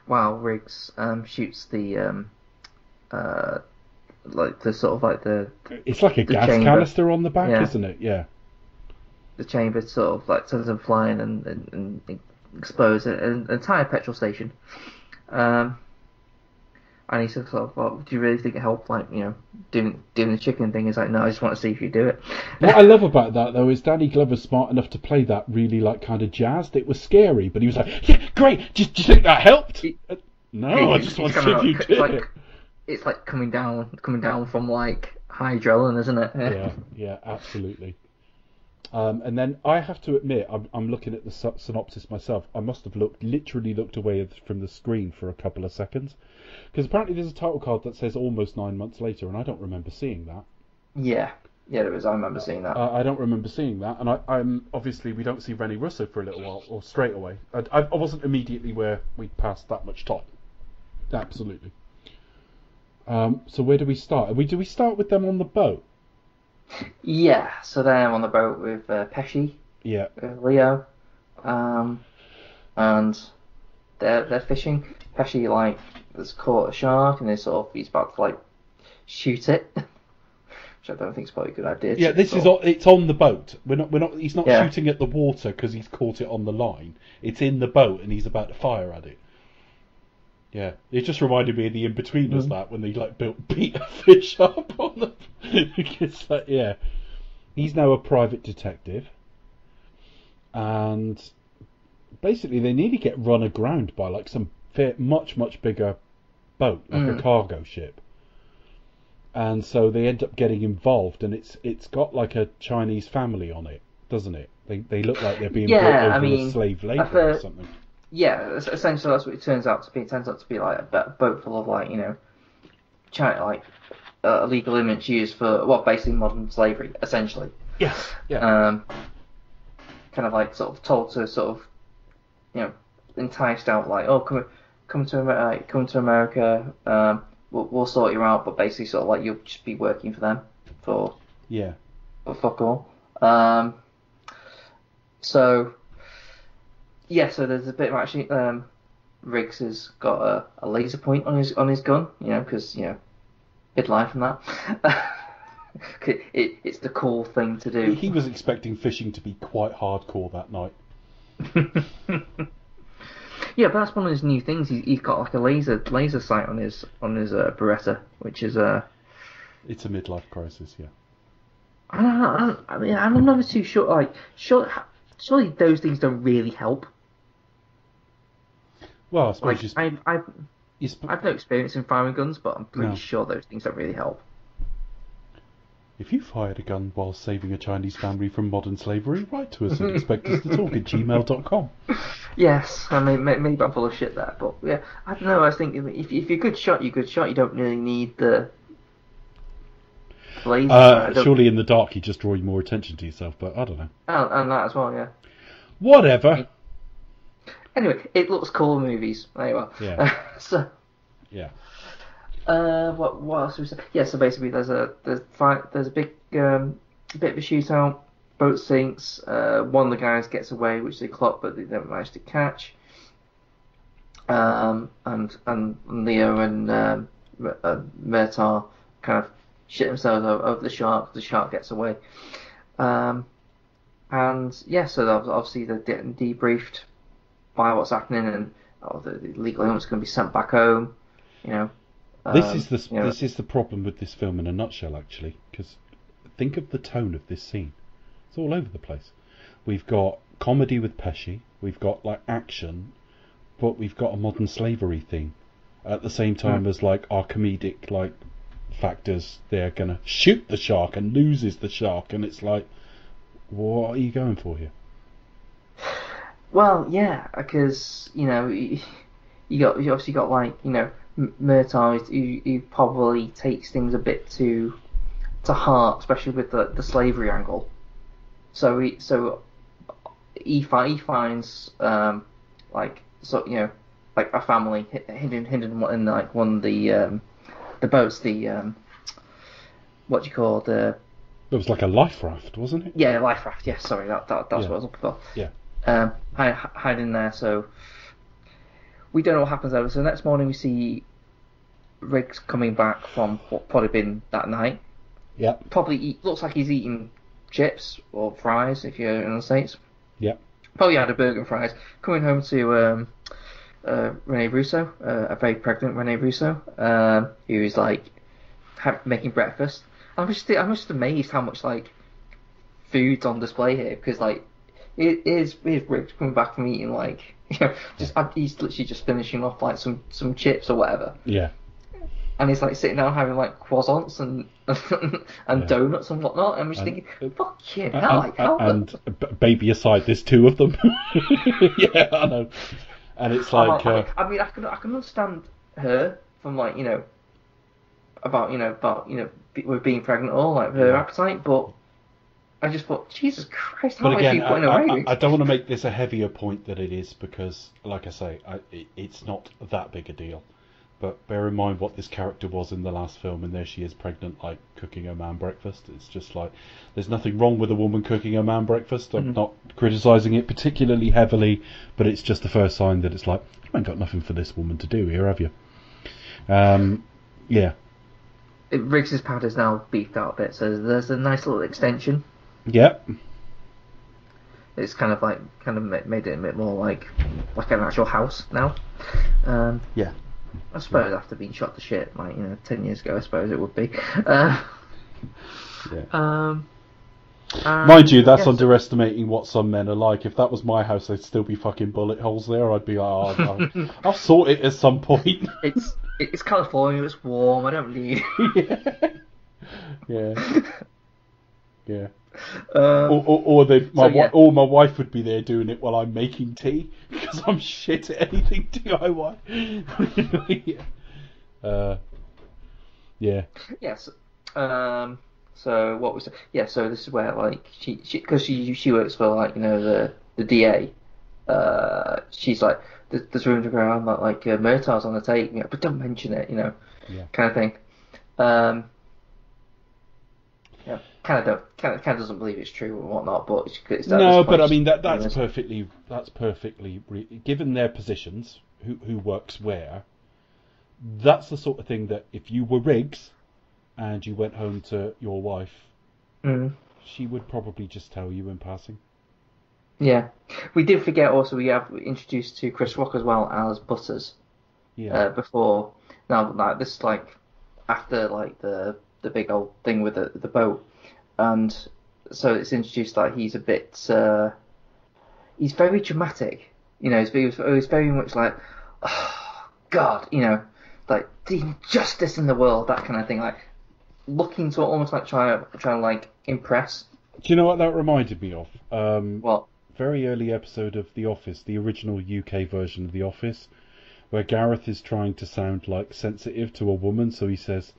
While Riggs shoots the like the sort of like the. It's like a gas chamber. Canister on the back, isn't it? Yeah. The chamber sort of like sends them flying and explodes an entire petrol station. And he said, sort of, well, do you really think it helped, like, doing the chicken thing? He's like, no, I just want to see if you do it. What I love about that, though, is Danny Glover's smart enough to play that really, like, kind of jazzed. It was scary, but he was like, yeah, great, do you think that helped? No, I just want to see if you did it. It's like coming down from, like, high adrenaline, isn't it? Yeah, absolutely. And then I have to admit, I'm looking at the synopsis myself. I must have literally looked away from the screen for a couple of seconds. Because apparently there's a title card that says almost 9 months later, and I don't remember seeing that. Yeah, there is. I remember seeing that. I don't remember seeing that, and I'm obviously we don't see Rene Russo for a little while, or straight away. I wasn't immediately where we passed that much time. Absolutely. So where do we start? Do we start with them on the boat? Yeah, so they're on the boat with Pesci. Yeah. Leo. And they're fishing. Pesci, like, has caught a shark, and he's about to, like, shoot it, which I don't think is probably a good idea. Yeah, it's on the boat. He's not shooting at the water because he's caught it on the line. It's in the boat, and he's about to fire at it. Yeah, it just reminded me of the In-Betweeners, that when they like beat a fish up on the. It's like, yeah, he's now a private detective, and basically they nearly get run aground by like some much bigger boat, like a cargo ship, and so they end up getting involved, and it's got like a Chinese family on it, doesn't it? They look like they're being brought over as slave labour or something. Yeah, essentially that's what it turns out to be. It turns out to be like a boat full of like China, like illegal immigrants used for basically modern slavery, essentially. Yeah. Kind of like sort of told to sort of enticed out like, oh, come to America, we'll sort you out, but basically sort of like you'll just be working for them for fuck all. So there's a bit of actually. Riggs has got a laser point on his gun, because midlife and that. It's the cool thing to do. He was expecting fishing to be quite hardcore that night. Yeah, but that's one of his new things. He's got like a laser sight on his Beretta, which is It's a midlife crisis, yeah. I mean, I'm not too sure. Like, surely those things don't really help. Well, I suppose like, I've no experience in firing guns, but I'm pretty sure those things don't really help. If you fired a gun while saving a Chinese family from modern slavery, write to us and expect us to talk at gmail.com. Yes, I mean, maybe I'm full of shit there, but yeah, I don't know. I was thinking if you're a good shot, you're a good shot. You don't really need the blaze. Surely in the dark you just draw more attention to yourself, but I don't know. And that as well, yeah. Whatever. Anyway, it looks cool in movies. Anyway, yeah. So. Yeah. What else do we say? Yeah, so basically there's a big bit of a shootout. Boat sinks. One of the guys gets away, which they clock, but they don't manage to catch. And Leo and Murtaugh kind of shit themselves over the shark. The shark gets away. And yeah, so obviously they're getting debriefed by what's happening, and the illegal alien's going to be sent back home. This is the problem with this film in a nutshell, actually, because think of the tone of this scene. It's all over the place. We've got comedy with Pesci, we've got like action, but we've got a modern slavery thing at the same time as like our comedic like factors. They're gonna shoot the shark and loses the shark, and it's like, what are you going for here? Well, yeah, because you obviously got like Murtaugh, who probably takes things a bit to heart, especially with the slavery angle. So he finds like a family hidden in like one of the boats, what do you call it? It was like a life raft, wasn't it? Yeah, life raft. Yeah, sorry, that's what I was looking for. Yeah. Hide in there, so we don't know what happens there. So the next morning we see Riggs coming back from what probably been that night. Yeah. Probably looks like he's eating chips or fries if you're in the States. Yeah. Probably had a burger and fries. Coming home to Rene Russo, a very pregnant Rene Russo, who's like making breakfast. I'm just amazed how much like food's on display here, because like here's Rick coming back from eating like he's literally just finishing off like some chips or whatever. Yeah. And he's like sitting down having like croissants and donuts and whatnot. And I'm just thinking, fuck you, and baby aside, there's two of them. Yeah, I know. And it's like, I mean, I can understand her from like about with being pregnant or like her appetite, but I just thought, Jesus Christ, how but again, much are you putting away? I don't want to make this a heavier point than it is, because, like I say, it's not that big a deal. But bear in mind what this character was in the last film, and there she is pregnant, like cooking her man breakfast. It's just like, there's nothing wrong with a woman cooking her man breakfast. I'm not criticising it particularly heavily, but it's just the first sign that it's like, you ain't got nothing for this woman to do here, have you? Yeah. Riggs's pad is now beefed out a bit, so there's a nice little extension. Yep. It's kind of made it a bit more like an actual house now. Yeah. I suppose after being shot to shit, like 10 years ago, I suppose it would be. Mind you, that's underestimating what some men are like. If that was my house, there'd still be fucking bullet holes there. I'd be like, I'll sort it at some point. It's California. It's warm. I don't need. Yeah. Or my wife would be there doing it while I'm making tea, because I'm shit at anything DIY. Yes. So what was so this is where like she because she works for like the DA. She's like, there's room to go around like Murtaugh's on the tape, but don't mention it, kind of thing. Kind of doesn't believe it's true and whatnot, but it's no, but I mean that's perfectly given their positions, who works where. That's the sort of thing that if you were Riggs and you went home to your wife, she would probably just tell you in passing. Yeah, we did forget also we have introduced to Chris Rock as well as Butters. Yeah. Before now, like this is like after like the big old thing with the boat. And so it's introduced that he's a bit, he's very dramatic, he's very much like, oh, God, like the injustice in the world, that kind of thing, like looking to almost like trying to like impress. Do you know what that reminded me of? What? Very early episode of The Office, the original UK version of The Office, where Gareth is trying to sound like sensitive to a woman, so he says,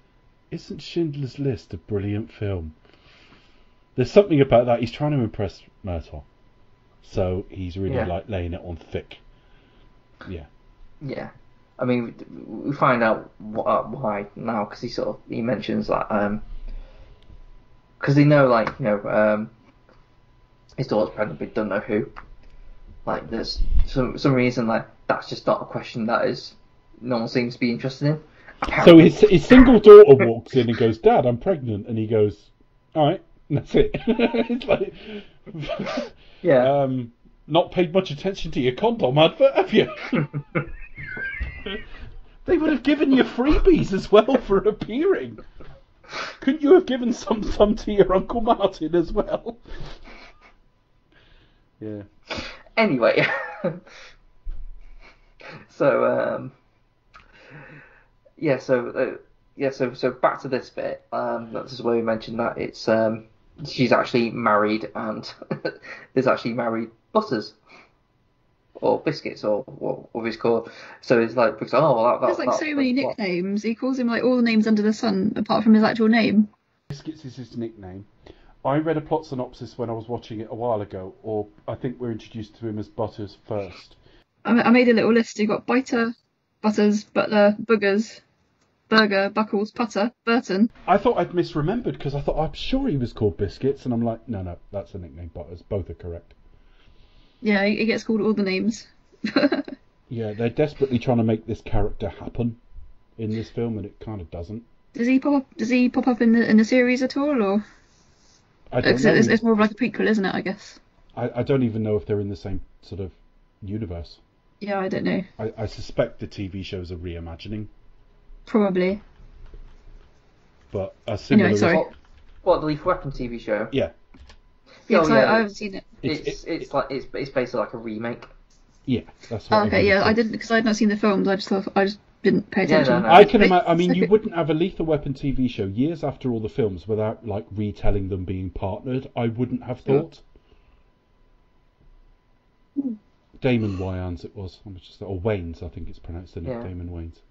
"Isn't Schindler's List a brilliant film?" There's something about that. He's trying to impress Murtaugh, so he's really like laying it on thick. Yeah. Yeah. I mean, we find out why now, because he mentions that because they know his daughter's pregnant, but don't know who. Like there's some reason like that's just not a question that no one seems to be interested in. Apparently. So his single daughter walks in and goes, "Dad, I'm pregnant," and he goes, "All right." And that's it. It's like, not paid much attention to your condom advert, have you? They would have given you freebies as well for appearing. Couldn't you have given some to your Uncle Martin as well? Yeah. Anyway, so back to this bit. This is where we mentioned that it's she's actually married, and there's actually married Butters or Biscuits or what he's called. So it's like, there's like so many nicknames. He calls him like all the names under the sun apart from his actual name. Biscuits is his nickname. I read a plot synopsis when I was watching it a while ago, or I think we're introduced to him as Butters first. I made a little list. You got Biter, Butters, Butler, Boogers, Burger, Buckles, Putter, Burton. I thought I'd misremembered, because I thought I'm sure he was called Biscuits, and I'm like, no, that's a nickname, Butters. Both are correct. Yeah, he gets called all the names. Yeah, they're desperately trying to make this character happen in this film, and it kind of doesn't. Does he pop up in the series at all, or? I don't know. It's more of like a prequel, isn't it? I guess. I don't even know if they're in the same sort of universe. Yeah, I don't know. I suspect the TV show's a reimagining, Probably. but a similar. Anyway, sorry. What, the Lethal Weapon TV show? Yeah. Yeah, Oh, 'cause yeah. I haven't seen it. It's basically like a remake. Yeah, that's what. Oh, okay, yeah, I didn't, because I had not seen the films. I just didn't pay attention. no. I can imagine. I mean, So- you wouldn't have a Lethal Weapon TV show years after all the films without like retelling them being partnered. I wouldn't have thought. Damon Wayans it was, or Waynes, I think it's pronounced, isn't it? Yeah. Damon Wayans.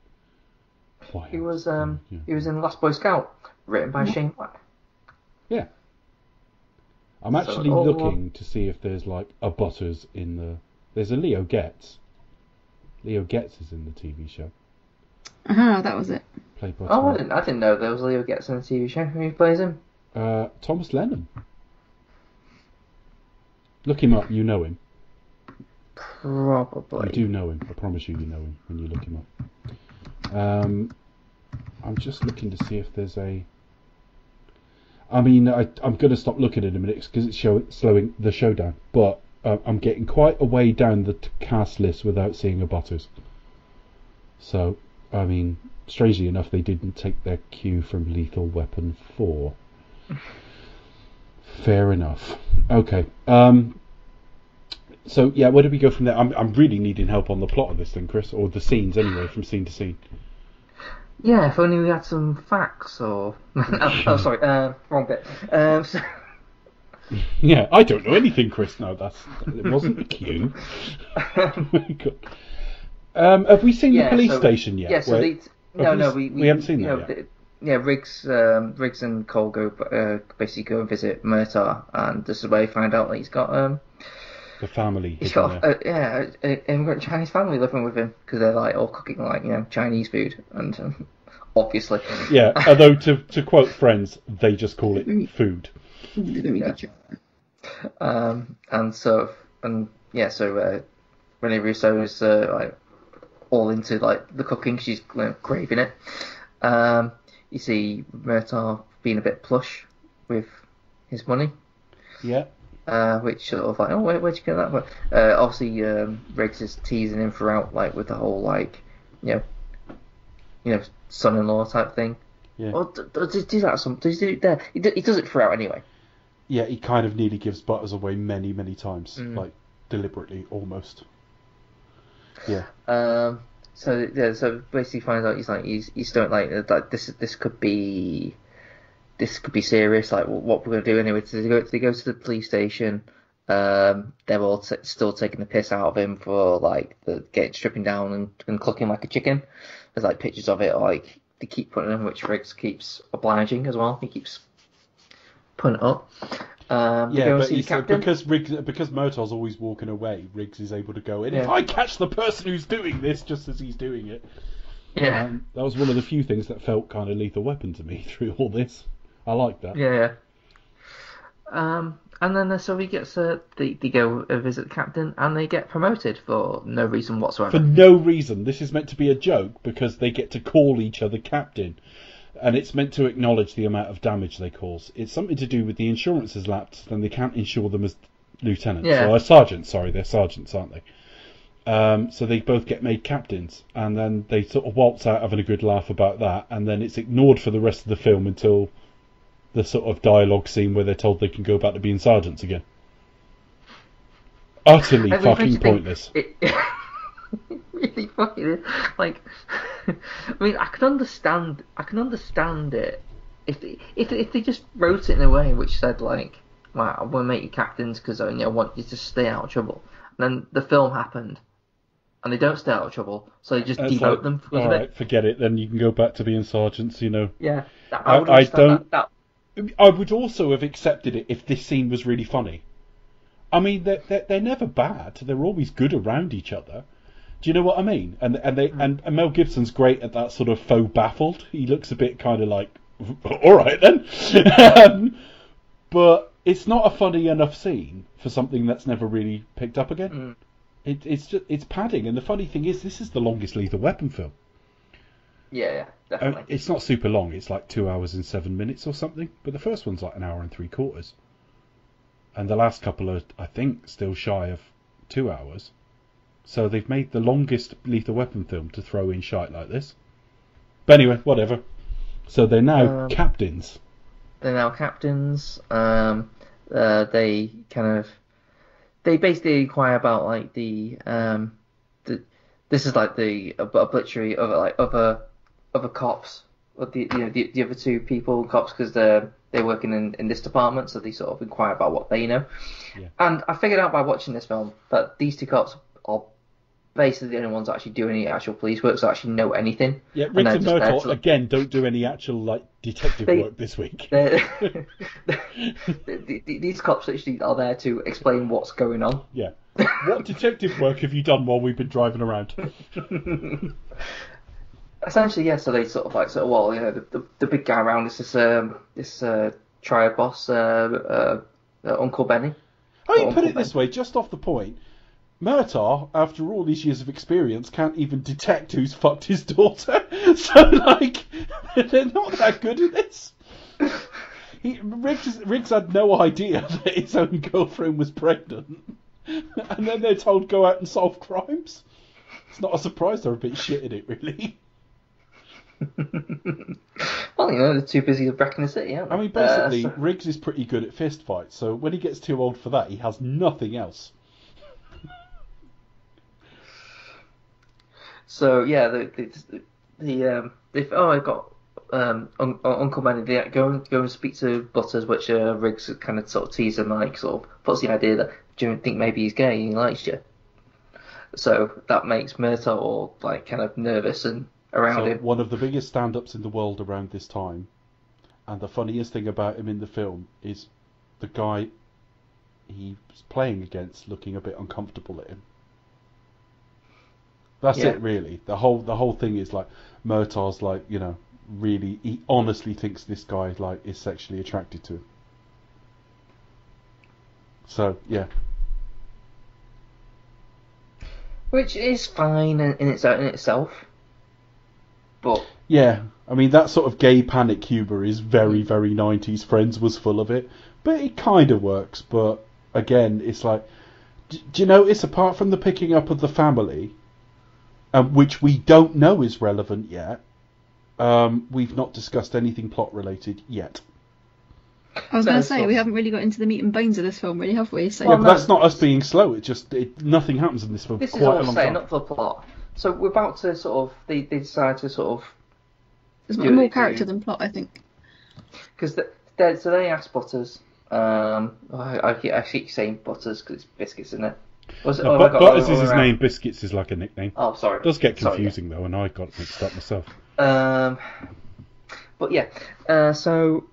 Wayans. He was Yeah. he was in Last Boy Scout, written by Shane Black. Yeah. I'm actually So, looking to see if there's like a Butters in the. There's a Leo Getz. Leo Getz is in the TV show. that was it. Played by Oh, I didn't know there was Leo Getz in the TV show. Who plays him? Thomas Lennon. Look him up. You know him. Probably. You do know him. I promise you know him when you look him up. I'm just looking to see if there's a. I mean, I'm going to stop looking in a minute because it's slowing the show down. But I'm getting quite a way down the cast list without seeing a Butters. So, I mean, strangely enough, they didn't take their cue from Lethal Weapon 4. Fair enough. Okay. So yeah, where do we go from there? I'm really needing help on the plot of this thing, Chris, or the scenes anyway, from scene to scene. Yeah, if only we had some facts or. oh, sorry, wrong bit. So... Yeah, I don't know anything, Chris. No, it wasn't the cue. Have we seen the police station yet? Yeah, so we haven't seen that yet. Riggs and Cole basically go and visit Murtaugh, and this is where you find out that he's got the family. He's got an immigrant Chinese family living with him because they're like all cooking like Chinese food, and obviously. Yeah, although to quote Friends, they just call it food. So Rene Russo is like all into like the cooking. She's craving it. You see Murtaugh being a bit plush with his money. Yeah. Which sort of like, oh, where'd you get that from? Obviously, Riggs is teasing him throughout, like with the whole like, son-in-law type thing. Yeah. Or does he do that? Does he do it there? He does it throughout anyway. Yeah, he kind of nearly gives Butters away many, many times, like deliberately, almost. Yeah. So basically, finds out he's don't like this could be serious. Like what we're gonna do anyway. So they go to the police station. They're all still taking the piss out of him for like getting stripping down and clucking like a chicken. There's like pictures of it. Like they keep putting in, which Riggs keeps obliging as well. He keeps putting it up. But because Murtaugh's always walking away, Riggs is able to go in. If I catch the person who's doing this just as he's doing it. Yeah. That was one of the few things that felt kind of Lethal Weapon to me through all this. I like that. Yeah. And then so he gets they go visit the captain and they get promoted for no reason whatsoever. For no reason. This is meant to be a joke because they get to call each other captain. And it's meant to acknowledge the amount of damage they cause. It's something to do with the insurance has lapsed, and they can't insure them as lieutenants. Yeah. Or sergeants, sorry, they're sergeants, aren't they? So they both get made captains, and then they sort of waltz out having a good laugh about that, and then it's ignored for the rest of the film until the sort of dialogue scene where they're told they can go back to being sergeants again. Utterly fucking pointless. Really funny. Like, I mean, I can understand it if they just wrote it in a way which said like, "Right, I want to make you captains because I want you to stay out of trouble." And then the film happened, and they don't stay out of trouble, so they just demote them. All right, forget it. Then you can go back to being sergeants. Yeah, I don't. I would also have accepted it if this scene was really funny. I mean, they're never bad. They're always good around each other. Do you know what I mean? And Mel Gibson's great at that sort of faux baffled. He looks a bit kind of like, all right then. But it's not a funny enough scene for something that's never really picked up again. It's padding. And the funny thing is, this is the longest Lethal Weapon film. Yeah, definitely. It's not super long. It's like 2 hours and 7 minutes or something. But the first one's like 1 hour and 3/4. And the last couple are, I think, still shy of 2 hours. So they've made the longest Lethal Weapon film to throw in shite like this. But anyway, whatever. So they're now captains. They're now captains. They basically inquire about like the this is like the obituary of like other cops, or the other two people cops, because they're working in this department, so they sort of inquire about what they know. Yeah. And I figured out by watching this film that these two cops are basically the only ones that actually do any actual police work, so actually know anything. Yeah, Riggs and Murtaugh again don't do any actual like detective work this week. These cops actually are there to explain what's going on. Yeah. What detective work have you done while we've been driving around? Essentially, yeah. So they sort of well, you know, the big guy around is this triad boss, Uncle Benny. I mean, put it this way, just off the point, Murtaugh, after all these years of experience, can't even detect who's fucked his daughter. So, like, they're not that good at this. Riggs had no idea that his own girlfriend was pregnant. And then they're told go out and solve crimes. It's not a surprise they're a bit shit at it, really. Well, you know, they're too busy wrecking the city, aren't they? I mean, basically, Riggs is pretty good at fist fights, so when he gets too old for that, he has nothing else. So yeah, I got Uncle Manny. They go and speak to Butters, which Riggs kind of sort of teases him, like sort of puts the idea that, do you think maybe he's gay and he likes you? So that makes Murtaugh all like kind of nervous and around him. One of the biggest stand-ups in the world around this time, and the funniest thing about him in the film is the guy he's playing against looking a bit uncomfortable at him. That's it, really. The whole thing is like Murtaugh's like, you know, really, he honestly thinks this guy like is sexually attracted to him. So yeah, which is fine in itself, but yeah, I mean that sort of gay panic humour is very 90s. Friends was full of it, but it kind of works. But again, it's like, do you notice apart from the picking up of the family, which we don't know is relevant yet, we've not discussed anything plot related yet. I was going to say, we haven't really got into the meat and bones of this film, really, have we? So yeah, but that's not us being slow. It's just nothing happens in this film for this quite a long time. Not for the plot. So we're about to sort of they decide to sort of. There's more character than plot, I think. Because so they asked Butters. I keep saying Butters because it's Biscuits, isn't it? Butters is his name. Biscuits is like a nickname. Oh, sorry. It does get confusing though, and I got mixed up myself. But yeah, so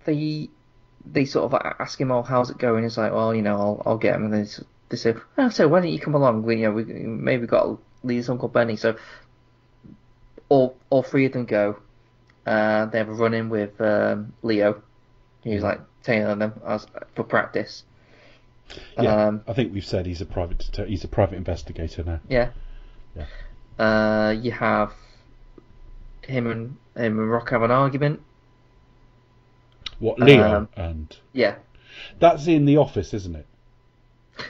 they sort of ask him, "Oh, how's it going?" He's like, "Well, you know, I'll get him." And they say, "Oh, so why don't you come along? We maybe got to lead his Uncle Benny." So all three of them go. They have a run-in with Leo. He's like tailing them for practice. Yeah, I think we've said he's a private investigator now. Yeah. You have him and Rock have an argument. What, Leo and? Yeah. That's in the office, isn't it?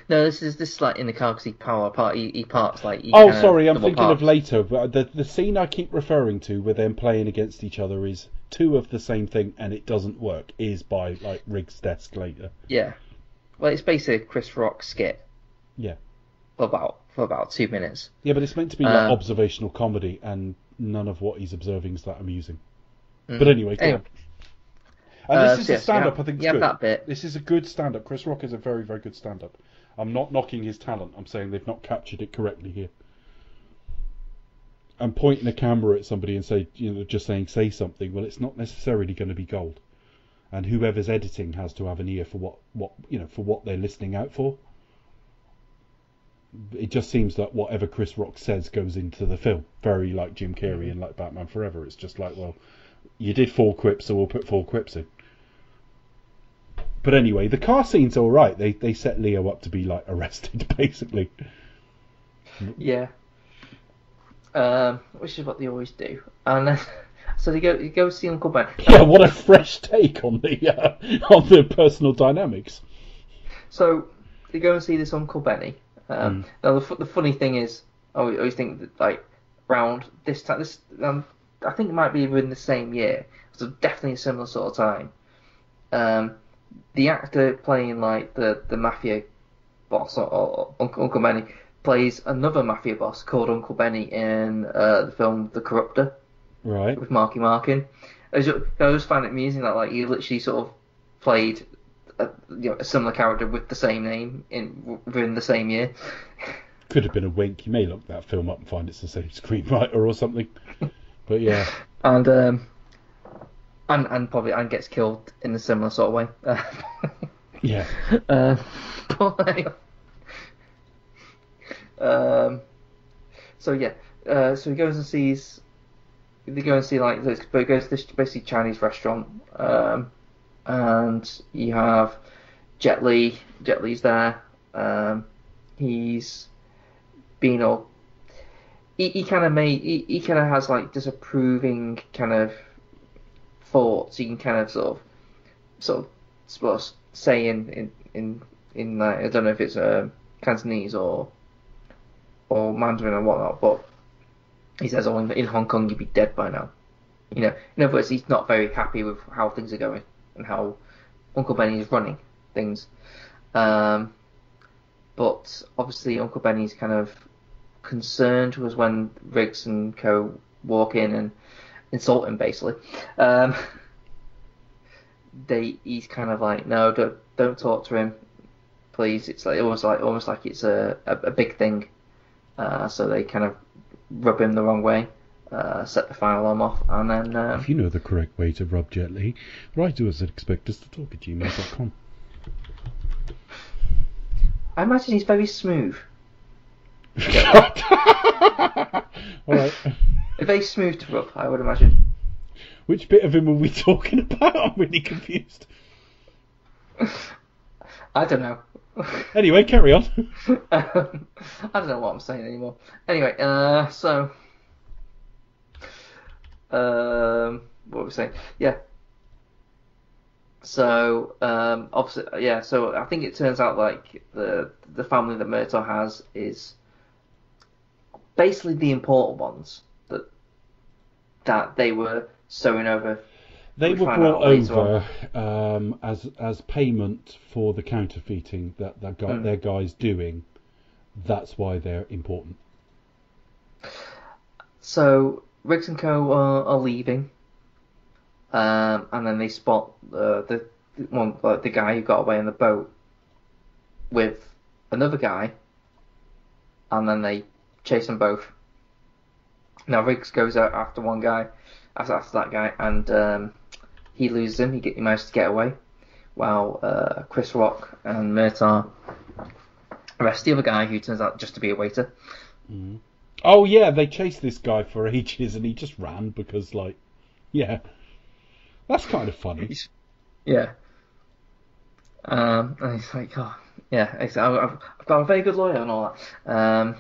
No, this is like in the car because he parks like. Sorry, I'm thinking of later. But the scene I keep referring to, where them playing against each other, is two of the same thing, and it doesn't work. Is by like Riggs' desk later. Yeah. Well, it's basically Chris Rock's skit. Yeah. For about 2 minutes. Yeah, but it's meant to be like observational comedy, and none of what he's observing is that amusing. But anyway, go on. And this is a stand-up, I think it's good. That bit. This is a good stand-up. Chris Rock is a very, very good stand-up. I'm not knocking his talent. I'm saying they've not captured it correctly here. I'm pointing a camera at somebody and say something. Well, it's not necessarily going to be gold. And whoever's editing has to have an ear for what they're listening out for. It just seems that whatever Chris Rock says goes into the film. Very like Jim Carrey and like Batman Forever. It's just like, well, you did 4 quips, so we'll put 4 quips in. But anyway, the car scene's all right. They set Leo up to be like arrested, basically. Yeah. Which is what they always do. And so they go see Uncle Ben. Yeah, what a fresh take on the personal dynamics. So they go and see this Uncle Benny, Now the funny thing is, I always think that like around this time, I think it might be within the same year, so definitely a similar sort of time. The actor playing like the mafia boss or Uncle Benny plays another mafia boss called Uncle Benny in the film The Corruptor, Right. with Marky Markin. I just find it amusing that like he literally sort of played a similar character with the same name within the same year. Could have been a wink. You may look that film up and find it's the same screenwriter or something. But yeah. And probably gets killed in a similar sort of way. Yeah. But anyway. So yeah. So he goes and sees. They go and see like this, but he goes to this basically Chinese restaurant. And you have Jet Li. Jet Li's there. He's been all. He kind of has like disapproving kind of thoughts. You can kind of sort of say in like, I don't know if it's Cantonese or Mandarin or whatnot, but he says, "Oh, in Hong Kong you'd be dead by now." You know, in other words, he's not very happy with how things are going and how Uncle Benny is running things. But obviously Uncle Benny's kind of concerned was when Riggs and co walk in and insult him basically. He's kind of like, no, don't talk to him, please. It's like almost like it's a big thing. So they kind of rub him the wrong way, set the fire alarm off, and then. If you know the correct way to rub Jet Li, write to us at expectustotalk@gmail.com. I imagine he's very smooth. Alright. Very smooth to rub, I would imagine. Which bit of him are we talking about? I'm really confused. I don't know. Anyway, carry on. I don't know what I'm saying anymore. Anyway, so what were we saying? Yeah. So obviously, yeah. So I think it turns out like the family that Murtaugh has is basically the important ones that they were sewing over. They were brought over as payment for the counterfeiting that their guy's doing. That's why they're important. So Riggs and Co are leaving, and then they spot the guy who got away in the boat with another guy, and then they chase them both. Now Riggs goes out after one guy, after that guy, and he loses him. He manages to get away, while Chris Rock and Murtaugh arrest the other guy, who turns out just to be a waiter. Mm. Oh yeah, they chased this guy for ages, and he just ran because, like, yeah, that's kind of funny. Yeah. And he's like, oh, yeah, I've got a very good lawyer and all that.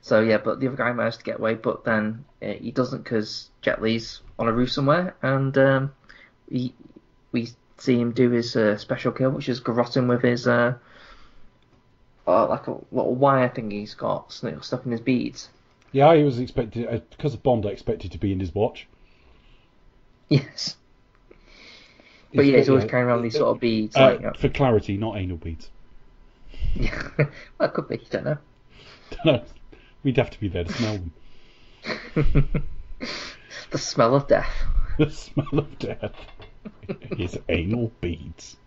So yeah, but the other guy managed to get away, but then he doesn't because Jet Li's on a roof somewhere, and we see him do his special kill, which is garrote him with his like a little wire thing he's got stuck in his beads. Yeah, he was expected, because of Bond, I expected to be in his watch. Yes. But yeah, he's always carrying around these sort of beads. For clarity, not anal beads. Yeah, well, it could be, you don't know. No, we'd have to be there to smell them. The smell of death. The smell of death is anal beads.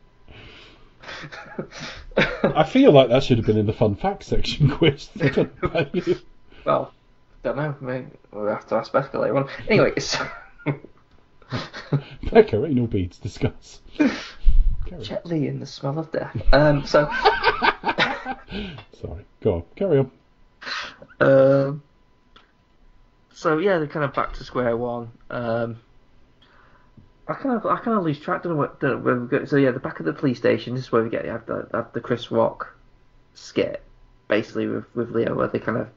I feel like that should have been in the fun fact section quiz. I don't know about you. Well, don't know. Maybe we'll have to ask Becca later on. Anyway, so... Becca, anal beads, discuss. Jet Li and the smell of death. So... Sorry, go on, carry on. So yeah, they're kind of back to square one. I kind of lose track. Don't know where we go. So yeah, the back of the police station. This is where we have the Chris Rock skit, basically with Leo, where they kind of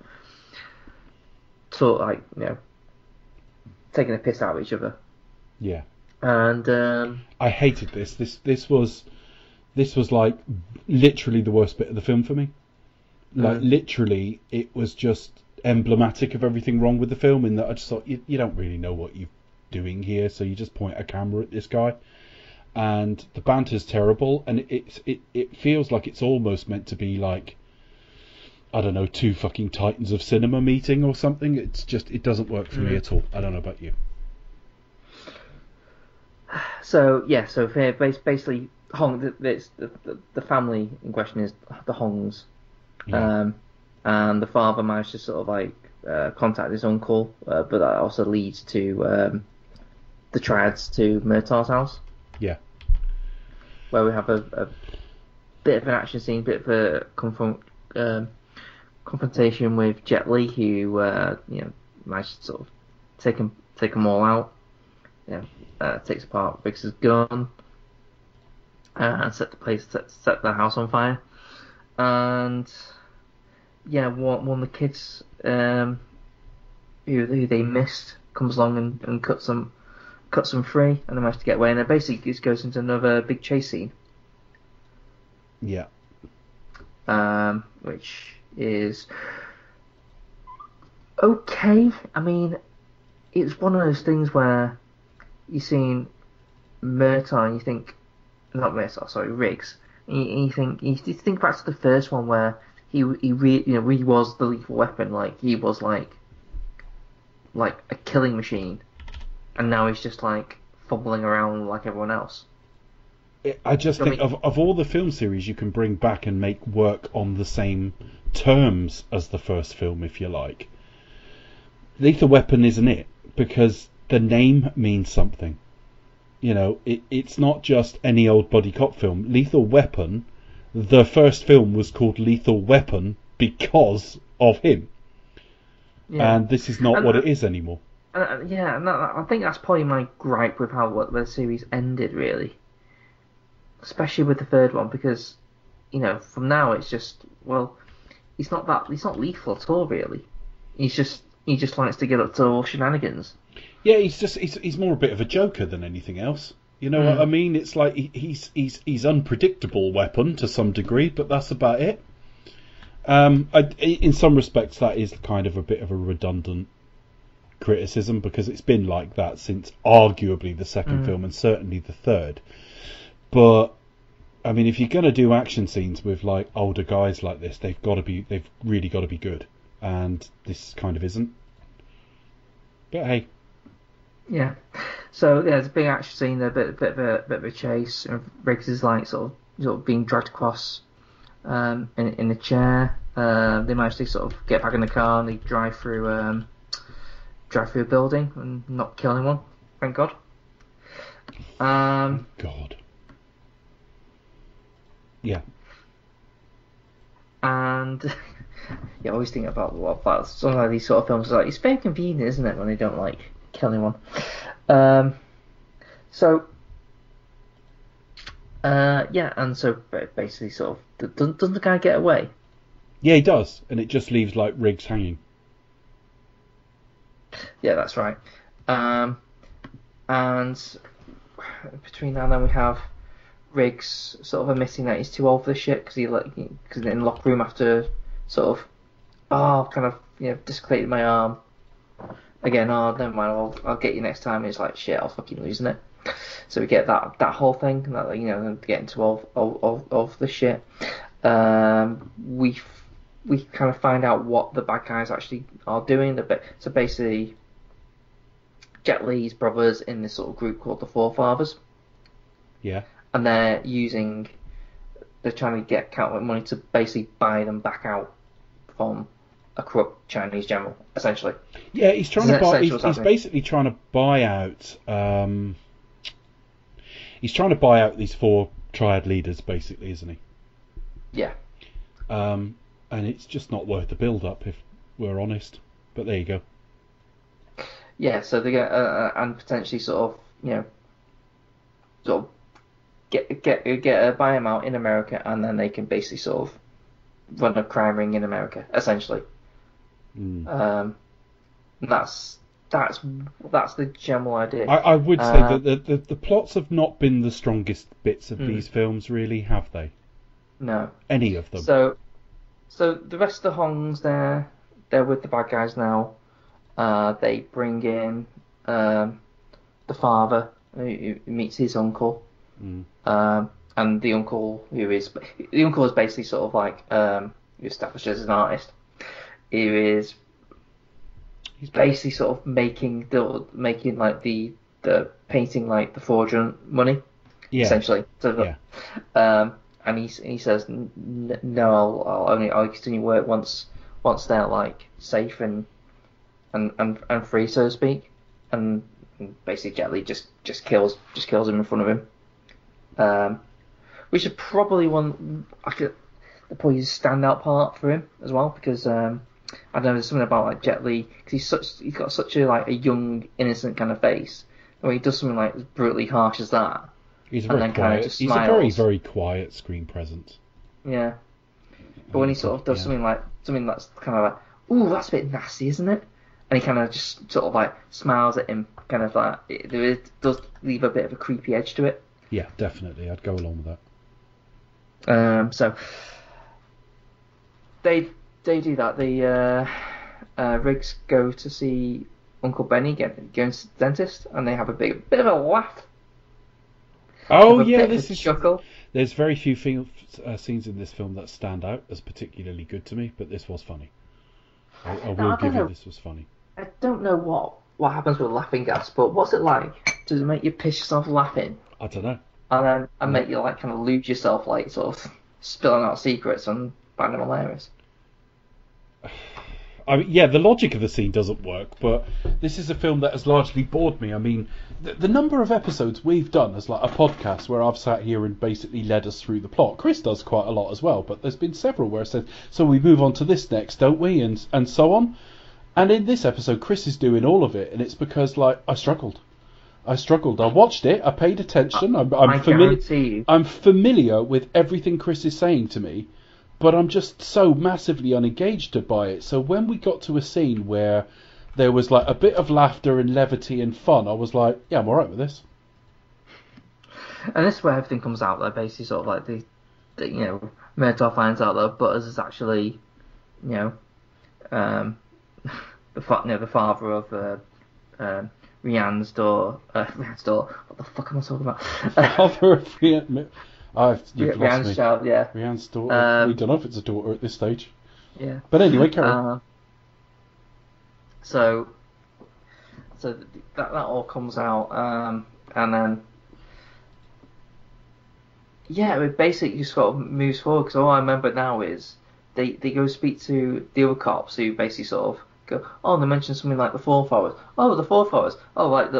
sort of like, you know, taking a piss out of each other. Yeah. And I hated this. This was like literally the worst bit of the film for me, Like, literally, it was just emblematic of everything wrong with the film, in that I just thought, you don't really know what you're doing here, so you just point a camera at this guy. And the banter's terrible, and it feels like it's almost meant to be like, I don't know, two fucking titans of cinema meeting or something. It's just, it doesn't work for me at all. I don't know about you. So here, basically, the family in question is the Hongs. Yeah. And the father managed to sort of like contact his uncle, but that also leads to the Triads to Murtaugh's house. Yeah. Where we have a bit of an action scene, bit of a confrontation with Jet Li, who managed to sort of take them all out. Takes apart Riggs' gun and set the house on fire. And one of the kids who they missed comes along and cuts them free, and they manage to get away. And then basically it goes into another big chase scene. Yeah. Which is okay. I mean, it's one of those things where you've seen Murtaugh and you think, not Murtaugh, sorry, Riggs. And you think back to the first one where he really was the lethal weapon. Like, he was like a killing machine, and now he's just like fumbling around like everyone else. I just think of all the film series you can bring back and make work on the same terms as the first film, if you like, Lethal Weapon isn't it, because the name means something. It's not just any old buddy cop film. Lethal Weapon, the first film was called Lethal Weapon because of him. Yeah. And this is not what it is anymore. And I think that's probably my gripe with how the series ended, really. Especially with the third one, because, from now it's just, well, he's not lethal at all, really. He just likes to get up to all shenanigans. Yeah, he's more a bit of a joker than anything else. You know what I mean? It's like he's unpredictable weapon to some degree, but that's about it. In some respects, that is kind of a bit of a redundant criticism, because it's been like that since arguably the second film and certainly the third. But I mean, if you're going to do action scenes with like older guys like this, they've really got to be good, and this kind of isn't. But hey. Yeah, so there's a big action scene there, bit of a chase. And Riggs is like sort of being dragged across in a chair. They manage to sort of get back in the car and they drive through a building and not kill anyone. Thank God. God. Yeah. And I always think about some of these sort of films. Like, it's very convenient, isn't it, when they don't like kill anyone. And so basically, sort of, doesn't the guy get away? Yeah, he does, and it just leaves like Riggs hanging. Yeah, that's right. And between now and then we have Riggs sort of admitting that he's too old for this shit, because in the locker room after sort of dislocated my arm. Again, never mind, I'll get you next time. And it's like, shit, I'll fucking losing it. So we get that whole thing, that getting too old of the shit. We kind of find out what the bad guys actually are doing. So basically, Jet Li's brothers in this sort of group called the Forefathers. Yeah. And they're trying to get counterfeit money to basically buy them back out from a corrupt Chinese general, essentially. Yeah, he's trying to buy. He's basically trying to buy out. He's trying to buy out these 4 triad leaders, basically, isn't he? Yeah. And it's just not worth the build-up, if we're honest. But there you go. Yeah, so they get and potentially sort of buy him out in America, and then they can basically sort of run a crime ring in America, essentially. That's the general idea. I would say that the plots have not been the strongest bits of these films, really, have they? No. Any of them. So the rest of the Hongs, they're with the bad guys now. They bring in the father who meets his uncle. And the uncle is basically sort of like established as an artist. He's basically sort of making like the painting like the fraudulent money, essentially. So and he says no, I'll continue work once they're like safe and free, so to speak. And basically Jet Li just kills him in front of him. Which is probably probably his standout part for him as well, because I don't know, there's something about like Jet Li, because he's got such a young innocent kind of face. And when he does something like as brutally harsh as that, he's very quiet. He's a very, very quiet screen presence. Yeah, but when he sort of does something that's kind of like, ooh, that's a bit nasty, isn't it? And he kind of just sort of like smiles at him, kind of like it does leave a bit of a creepy edge to it. Yeah, definitely. I'd go along with that. So they do that. The Riggs go to see Uncle Benny going to the dentist, and they have a bit of a laugh. Oh yeah, this is chuckle. There's very few scenes in this film that stand out as particularly good to me, but this was funny. I will give you this was funny. I don't know what happens with laughing gas, but what's it like? Does it make you piss yourself laughing? I don't know. And make you like kind of lose yourself, like sort of spilling out secrets and finding them hilarious. I mean, yeah, the logic of the scene doesn't work, but this is a film that has largely bored me. I mean, the number of episodes we've done as like a podcast where I've sat here and basically led us through the plot. Chris does quite a lot as well, but there's been several where I said, so we move on to this next, don't we? And so on. And in this episode, Chris is doing all of it, and it's because like I struggled. I watched it. I paid attention. I'm familiar with everything Chris is saying to me, but I'm just so massively unengaged by it. So when we got to a scene where there was like a bit of laughter and levity and fun, I was like, yeah, I'm alright with this. And this is where everything comes out. Like basically, sort of like the Murtaugh finds out that Butters is actually, the father of Rianne's daughter. What the fuck am I talking about? Father of Rianne. You've lost Rianne's me. child, yeah. Rianne's daughter. We don't know if it's a daughter at this stage. Yeah. But anyway, carry on. So that all comes out, and then it basically just sort of moves forward. Because all I remember now is they go speak to the other cops who basically sort of go, oh, they mentioned something like the forefathers. Oh, the forefathers. Oh, like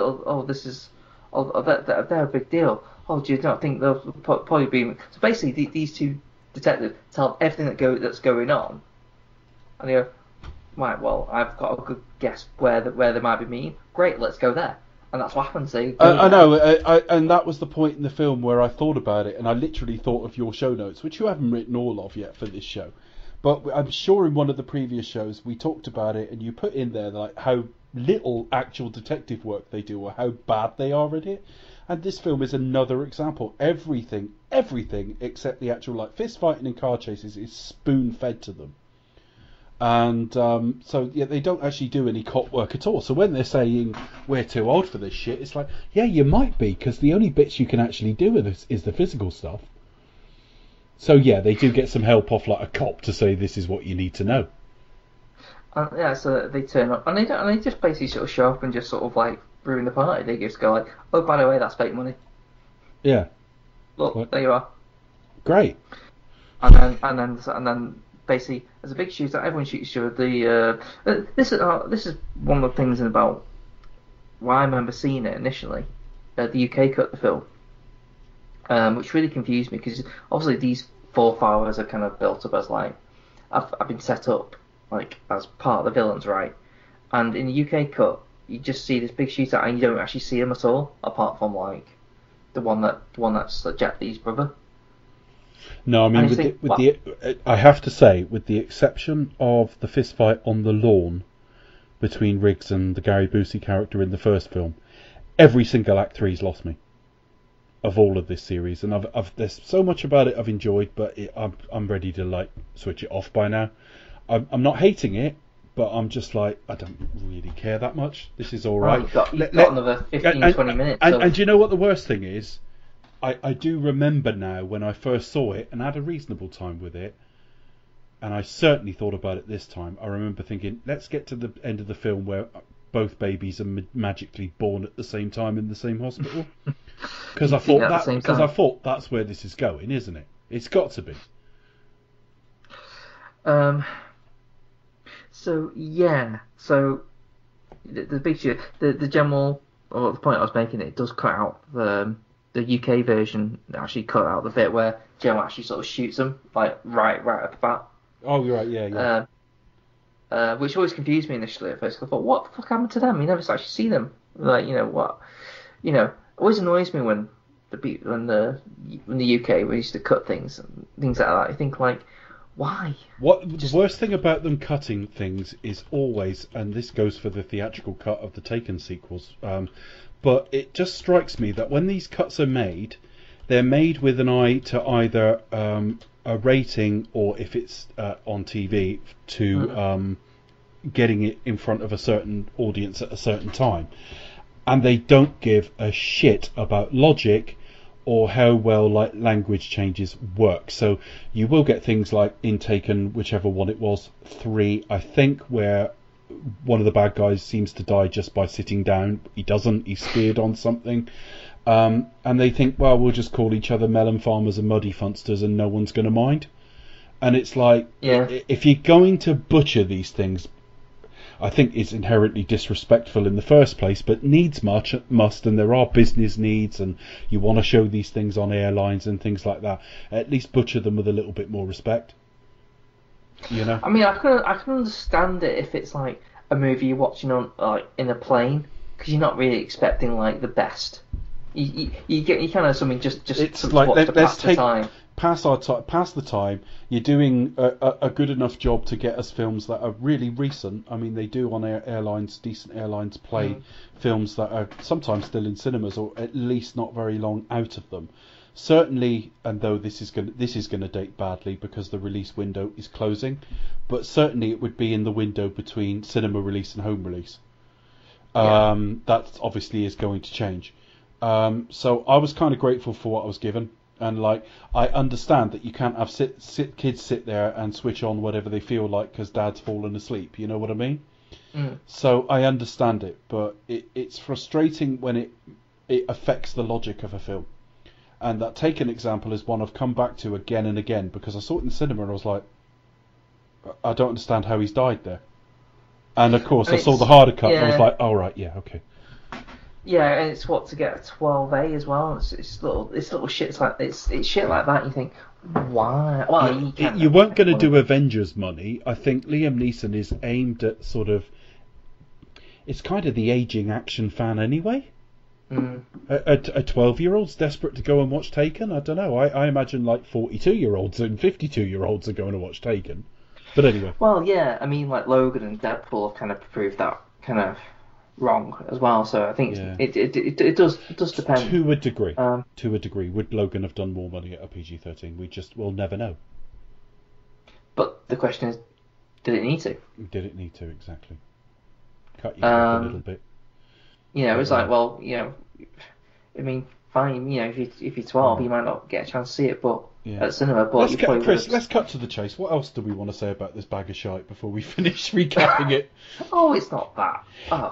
this is, they're a big deal. Oh, do you not think they'll probably be? So basically, these two detectives tell everything that's going on, and they go, right, well, I've got a good guess where they might be meeting. Great, let's go there. And that's what happens. I know, and that was the point in the film where I thought about it, and I literally thought of your show notes, which you haven't written all of yet for this show. But I'm sure in one of the previous shows we talked about it, and you put in there like how little actual detective work they do, or how bad they are at it. And this film is another example. Everything except the actual like fist fighting and car chases is spoon fed to them. And so yeah, they don't actually do any cop work at all. So when they're saying we're too old for this shit, it's like, yeah, you might be, because the only bits you can actually do with this is the physical stuff. So yeah, they do get some help off like a cop to say this is what you need to know. So they turn up and they just basically sort of show up and just sort of like ruin the party. They just go like, oh, by the way, that's fake money. Yeah. Look, what? There you are. Great. And then basically, there's a big shootout. Everyone shoots each other. This is one of the things about why I remember seeing it initially. The UK cut the film, which really confused me, because obviously these forefathers are kind of built up as like I've been set up like as part of the villains, right? And in the UK cut, you just see this big shootout and you don't actually see them at all, apart from like the one that's Jet Li's brother. No, I mean, I have to say, with the exception of the fist fight on the lawn between Riggs and the Gary Busey character in the first film, every single Act 3's lost me. of all of this series, and there's so much about it I've enjoyed, but I'm ready to like switch it off by now. I'm not hating it, but I'm just like, I don't really care that much. This is all right. You've got another 15, 20 minutes. And do you know what the worst thing is? I do remember now when I first saw it and had a reasonable time with it, and I certainly thought about it this time. I remember thinking, let's get to the end of the film where both babies are magically born at the same time in the same hospital. Because I thought that's where this is going, isn't it? It's got to be. So the big issue, the general, or the point I was making, it does cut out the UK version. Actually, cut out the bit where Joe actually sort of shoots them like right at the bat. Oh, you're right, yeah. Which always confused me initially at first. I thought, what the fuck happened to them? You never actually see them. Like, what? It always annoys me when the UK we used to cut things like that. I think like, why? The worst thing about them cutting things is always, and this goes for the theatrical cut of the Taken sequels, but it just strikes me that when these cuts are made, they're made with an eye to either a rating, or if it's on TV, to getting it in front of a certain audience at a certain time. And they don't give a shit about logic or how well language changes work. So you will get things like in Taken, whichever one it was, 3, I think, where one of the bad guys seems to die just by sitting down. He doesn't. He's speared on something. And they think, well, we'll just call each other melon farmers and muddy funsters and no one's going to mind. And it's like, if you're going to butcher these things, I think it's inherently disrespectful in the first place, but needs must, and there are business needs, and you want to show these things on airlines and things like that. At least butcher them with a little bit more respect. I mean, I can understand it if it's like a movie you're watching on like in a plane, because you're not really expecting like the best. You kind of something just it's like let's take the time. Pass the time. You're doing a good enough job to get us films that are really recent. I mean, they do on airlines, decent airlines play films that are sometimes still in cinemas, or at least not very long out of them. Certainly, and though this is going to date badly because the release window is closing, but certainly it would be in the window between cinema release and home release. That obviously is going to change. So I was kind of grateful for what I was given. And like, I understand that you can't have kids sit there and switch on whatever they feel like because dad's fallen asleep. You know what I mean? So I understand it, but it's frustrating when it affects the logic of a film. And that Taken example is one I've come back to again and again, because I saw it in the cinema and I was like, I don't understand how he's died there. And of course, I saw the harder cut and I was like, oh right, yeah, okay. Yeah, and it's to get a 12A as well. It's little shits like it's shit like that. You think, why? Well, you weren't going to do Avengers money. I think Liam Neeson is aimed at sort of. It's kind of the aging action fan anyway. A 12-year-old's desperate to go and watch Taken. I don't know. I imagine like 42-year-olds and 52-year-olds are going to watch Taken. But anyway. Well, yeah. I mean, like Logan and Deadpool have kind of proved that kind of wrong as well, so I think it does depend to a degree. Would Logan have done more money at a PG-13? We'll never know. But the question is, did it need to? Did it need to, exactly? Cut you off a little bit. It's like, well, I mean, fine, if you're 12, you might not get a chance to see it, but at cinema. But let's cut to the chase. What else do we want to say about this bag of shite before we finish recapping it? It's not that.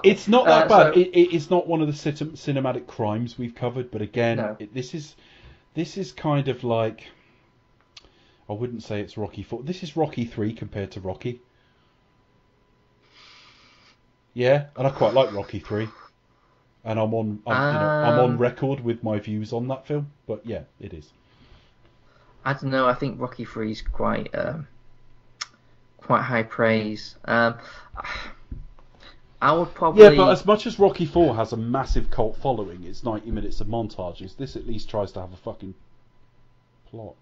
It's not that bad. It's not one of the cinematic crimes we've covered, but again, no. This is kind of like, I wouldn't say it's Rocky 4. This is Rocky 3 compared to Rocky. Yeah, and I quite like Rocky 3. And I'm on record with my views on that film, but yeah, it is. I don't know. I think Rocky 3 is quite high praise. I would probably. Yeah, but as much as Rocky 4 has a massive cult following, it's 90 minutes of montages. This at least tries to have a fucking plot,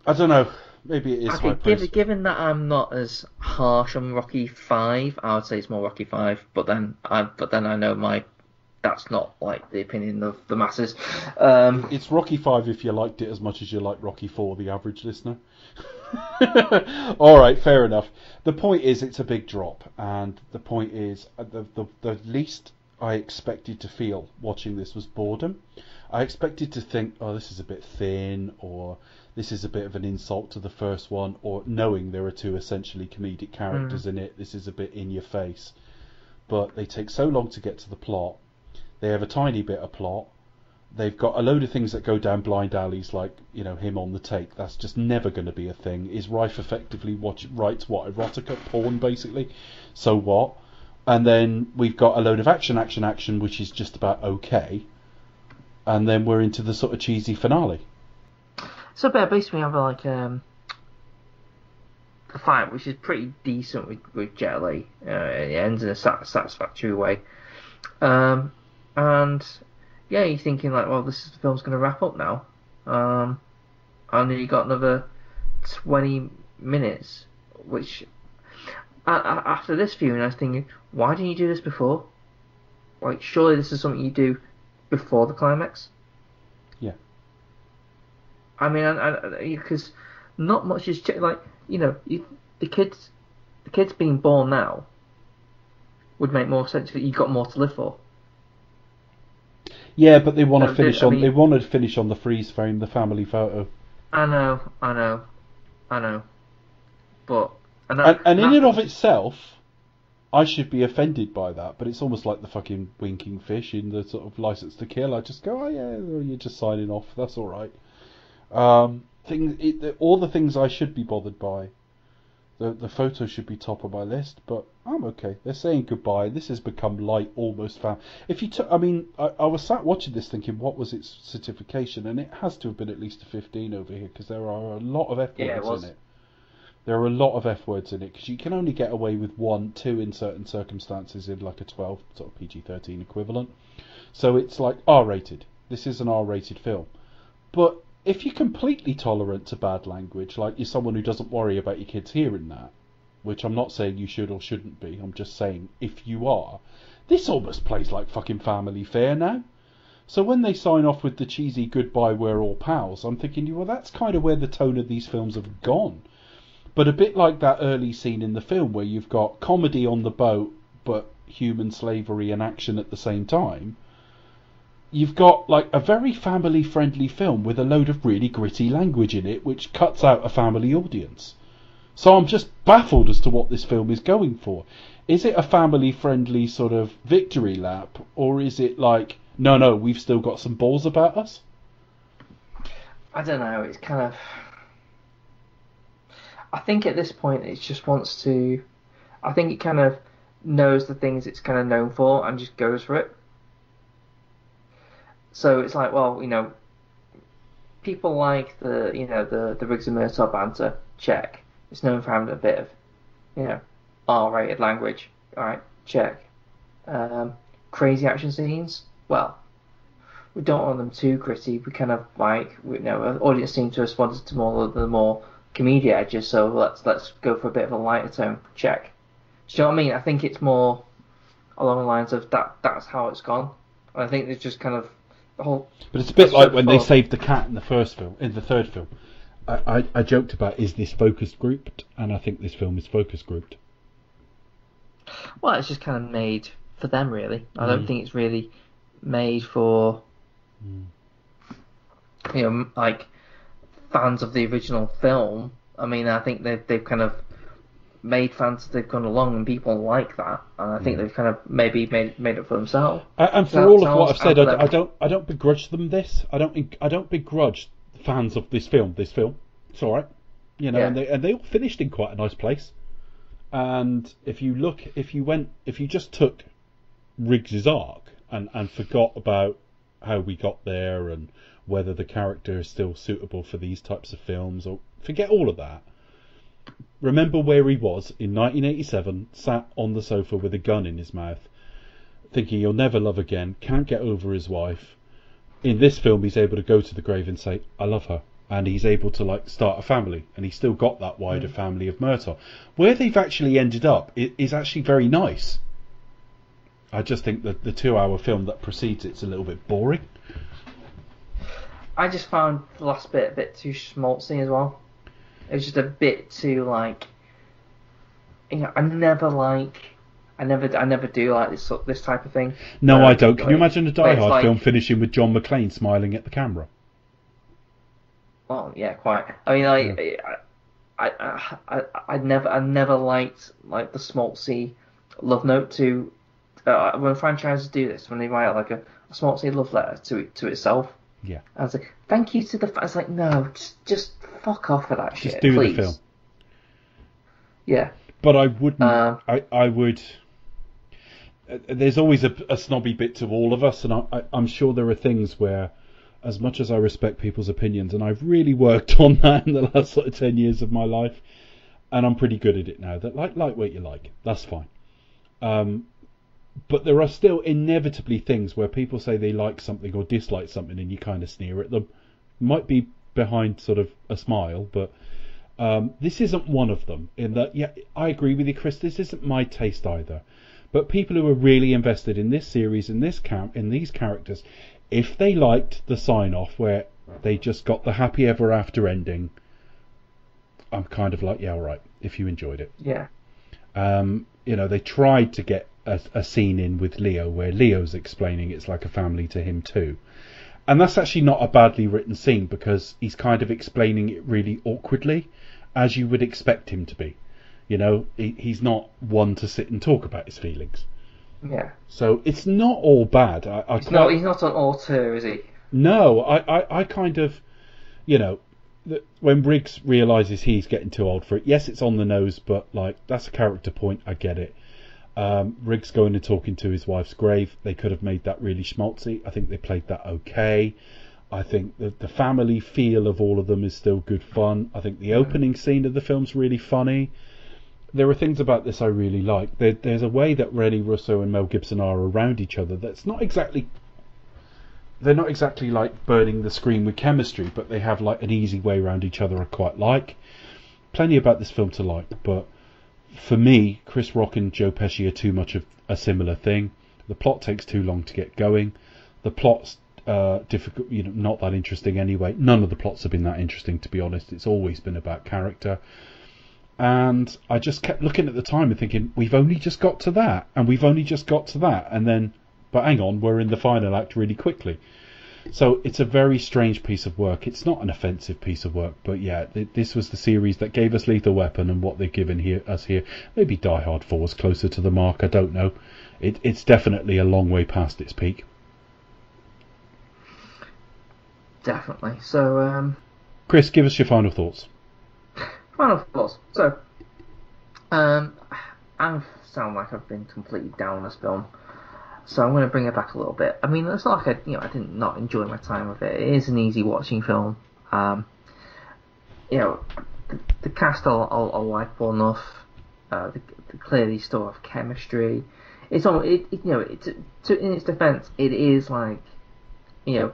I don't know. Maybe it is high praise. Given that I'm not as harsh on Rocky 5, I would say it's more Rocky 5. But then I know my that's not like the opinion of the masses. It's Rocky 5 if you liked it as much as you like Rocky 4, the average listener. All right, fair enough. The point is, it's a big drop, and the point is, the least I expected to feel watching this was boredom. I expected to think, oh, this is a bit thin, or this is a bit of an insult to the first one, or knowing there are two essentially comedic characters in it, this is a bit in your face. But they take so long to get to the plot. They have a tiny bit of plot. They've got a load of things that go down blind alleys, like, you know, him on the take. That's just never going to be a thing. Is Rife effectively writes what, erotica, porn, basically? So what? And then we've got a load of action, which is just about okay. And then we're into the sort of cheesy finale. So basically we have like a fight which is pretty decent with Jet Li. It ends in a satisfactory way. And yeah, you're thinking like, well, the film's going to wrap up now. And then you got another 20 minutes, which after this viewing, I was thinking, why didn't you do this before? Like, surely this is something you do before the climax. Yeah. I mean, because not much is like, you know, the kids being born now would make more sense if you got more to live for. Yeah, but they want to finish on. They want to finish on the freeze frame, the family photo. I know. But in and of itself, I should be offended by that. But it's almost like the fucking winking fish in the sort of License to Kill. I just go, oh yeah, you're just signing off. That's all right. All the things I should be bothered by. The photo should be top of my list, but I'm okay. They're saying goodbye. This has become light, almost found. If you took, I mean, I was sat watching this thinking, what was its certification? And it has to have been at least a 15 over here, because there are a lot of F words in it. There are a lot of F words in it, because you can only get away with 1, 2 in certain circumstances in like a 12, sort of PG-13 equivalent. So it's like R-rated. This is an R-rated film. But if you're completely tolerant to bad language, like you're someone who doesn't worry about your kids hearing that, which I'm not saying you should or shouldn't be, I'm just saying if you are, this almost plays like fucking Family Fare now. So when they sign off with the cheesy goodbye, we're all pals, I'm thinking, well, that's kind of where the tone of these films have gone. But a bit like that early scene in the film where you've got comedy on the boat, but human slavery and action at the same time. You've got like a very family-friendly film with a load of really gritty language in it, which cuts out a family audience. So I'm just baffled as to what this film is going for. Is it a family-friendly sort of victory lap, or is it like, no, we've still got some balls about us? I don't know. It's kind of. I think at this point it just wants to. I think it kind of knows the things it's kind of known for and just goes for it. So it's like, well, you know, people like the Riggs and Murtaugh banter, check. It's known for having a bit of, you know, R-rated language. All right, check. Crazy action scenes. Well, we don't want them too gritty. We kind of like, you know, our audience seem to respond to the more comedy edges. So let's go for a bit of a lighter tone. Check. Do you know what I mean? I think it's more along the lines of that. That's how it's gone. And I think it's just kind of. But it's a bit like when they saved the cat in the third film. I joked about, is this focus grouped? And I think this film is focus grouped. Well, it's just kind of made for them, really. I don't think it's really made for, you know, like fans of the original film. I mean, I think they've kind of made fans, they've gone along, and people like that, and I think they've kind of maybe made it for themselves. And for all of what I've said, I don't begrudge them this. I don't begrudge fans of this film. It's all right, you know, and they all finished in quite a nice place. And if you just took Riggs's arc and forgot about how we got there and whether the character is still suitable for these types of films, or forget all of that. Remember where he was in 1987, sat on the sofa with a gun in his mouth, thinking he'll never love again, can't get over his wife. In this film, he's able to go to the grave and say, I love her. And he's able to like start a family, and he's still got that wider family of Murtaugh. Where they've actually ended up is actually very nice. I just think that the 2-hour film that precedes it's a little bit boring. I just found the last bit a bit too schmaltzy as well. It was just a bit too like, you know, I never do like this type of thing. No, I don't. Can you like, imagine a Die Hard film finishing with John McClane smiling at the camera? Well, yeah, quite. I mean, like, I never liked like the schmaltzy love note to when franchises do this, when they write like a schmaltzy love letter to itself. Yeah. I was like, thank you to the. I was like, no, just fuck off with that just shit. Just do please. the film. Yeah. But I wouldn't. I would. There's always a snobby bit to all of us, and I'm sure there are things where, as much as I respect people's opinions, and I've really worked on that in the last sort of 10 years of my life, and I'm pretty good at it now, that like what you like, that's fine. But there are still inevitably things where people say they like something or dislike something, and you kind of sneer at them. Might be behind sort of a smile, but this isn't one of them. In that, yeah, I agree with you, Chris, this isn't my taste either. But people who are really invested in this series, in these characters, if they liked the sign-off where they just got the happy ever after ending, I'm kind of like, yeah, all right, if you enjoyed it. Yeah. You know, they tried to get a scene in with Leo where Leo's explaining it's like a family to him too. And that's actually not a badly written scene because he's kind of explaining it really awkwardly, as you would expect him to be. You know, he's not one to sit and talk about his feelings. Yeah. So it's not all bad. He's not an auteur, is he? No, I kind of, you know, when Riggs realises he's getting too old for it, yes, it's on the nose, but like that's a character point. I get it. Riggs going and talking to his wife's grave, they could have made that really schmaltzy. I think they played that okay. I think the family feel of all of them is still good fun. I think the opening scene of the film's really funny. There are things about this I really like. There's a way that Rene Russo and Mel Gibson are around each other that's not exactly... They're not exactly like burning the screen with chemistry, but they have like an easy way around each other I quite like. Plenty about this film to like, but for me, Chris Rock and Joe Pesci are too much of a similar thing. The plot takes too long to get going. The plot's difficult, you know, not that interesting anyway. None of the plots have been that interesting, to be honest. It's always been about character. And I just kept looking at the time and thinking, we've only just got to that, and we've only just got to that, and then, but hang on, we're in the final act really quickly. So it's a very strange piece of work. It's not an offensive piece of work, but yeah, this was the series that gave us Lethal Weapon, and what they've given us here. Maybe Die Hard 4 is closer to the mark, I don't know. It's definitely a long way past its peak. Definitely. So, Chris, give us your final thoughts. Final thoughts. So, I sound like I've been completely down on this film, so I'm going to bring it back a little bit. I mean, it's not like I did not enjoy my time with it. It is an easy watching film. The cast are likeable enough. They clearly still have chemistry. It's in its defence, it is like, it's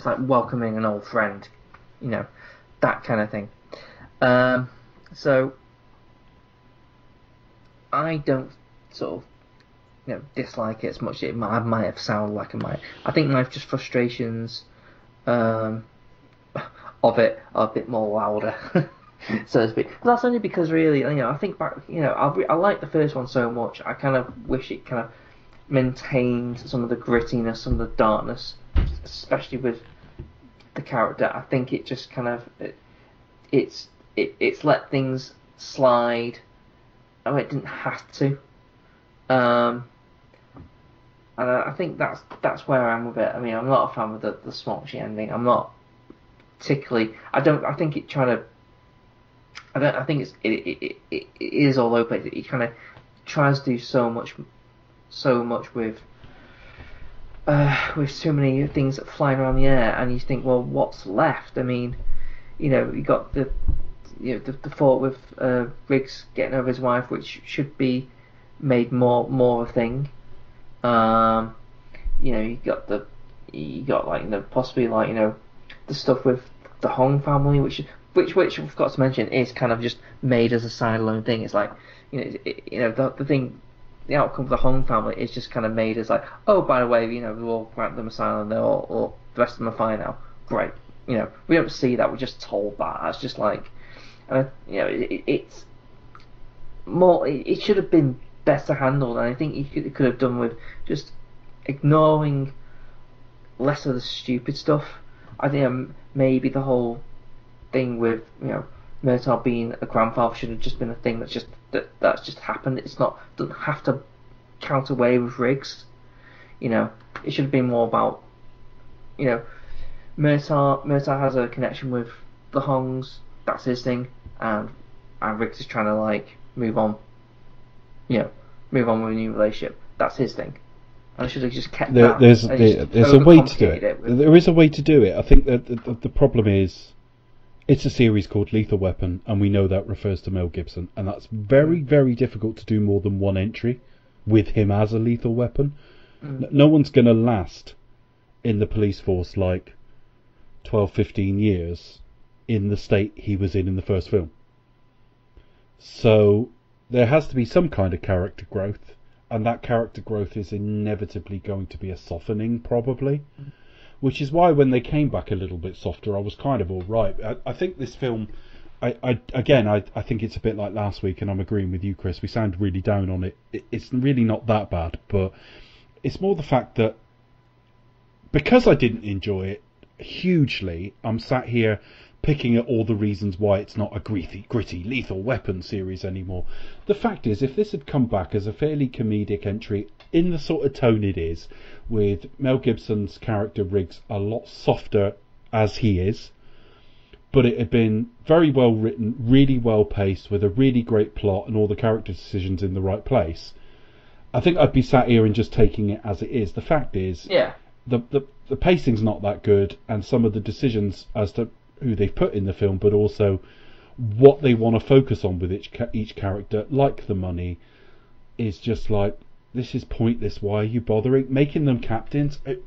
like welcoming an old friend, that kind of thing. So I don't sort of dislike it as much as it might have sounded like it might. I think my just frustrations of it are a bit more louder, so to speak. But that's only because really, I think back, I like the first one so much. I kind of wish it kind of maintained some of the grittiness, some of the darkness, especially with the character. I think it just kind of it's let things slide. Oh, it didn't have to. And I think that's where I am with it. I mean, I'm not a fan of the schmaltzy ending. I'm not particularly. I think it is all over. It kind of tries to do so much with too many things flying around the air, and you think, well, what's left? I mean, you got the thought with Riggs getting over his wife, which should be made more a thing. You got possibly the stuff with the Hong family, which I forgot to mention is kind of just made as a standalone thing. It's like the thing the outcome of the Hong family is just kind of made as like, oh, by the way, we all grant them asylum, they're all the rest of them are fine now. Great. We don't see that. We're just told that. It's just like, it's more. It should have been better handled, and I think it could have done with just ignoring less of the stupid stuff. I think maybe the whole thing with Murtaugh being a grandfather should have just been a thing that's just happened. Doesn't have to count away with Riggs. It should have been more about Murtaugh has a connection with the Hongs. That's his thing, and Riggs is trying to like move on with a new relationship. That's his thing. I should have just kept that. There's a way to do it. There is a way to do it. I think that the problem is, it's a series called Lethal Weapon, and we know that refers to Mel Gibson, and that's very, very difficult to do more than one entry with him as a lethal weapon. No one's going to last in the police force like 12, 15 years in the state he was in the first film. So there has to be some kind of character growth, and that character growth is inevitably going to be a softening, probably. Which is why when they came back a little bit softer, I was kind of all right. I think this film, I think it's a bit like last week, and I'm agreeing with you, Chris. We sound really down on it. It's really not that bad, but it's more the fact that because I didn't enjoy it hugely, I'm sat here picking at all the reasons why it's not a gritty Lethal Weapon series anymore. The fact is, if this had come back as a fairly comedic entry in the sort of tone it is, with Mel Gibson's character Riggs a lot softer as he is, but it had been very well written, really well paced, with a really great plot and all the character decisions in the right place, I think I'd be sat here and just taking it as it is. The fact is, the pacing's not that good, and some of the decisions as to who they've put in the film, but also what they want to focus on with each character, like the money, is just like, this is pointless. Why are you bothering making them captains? It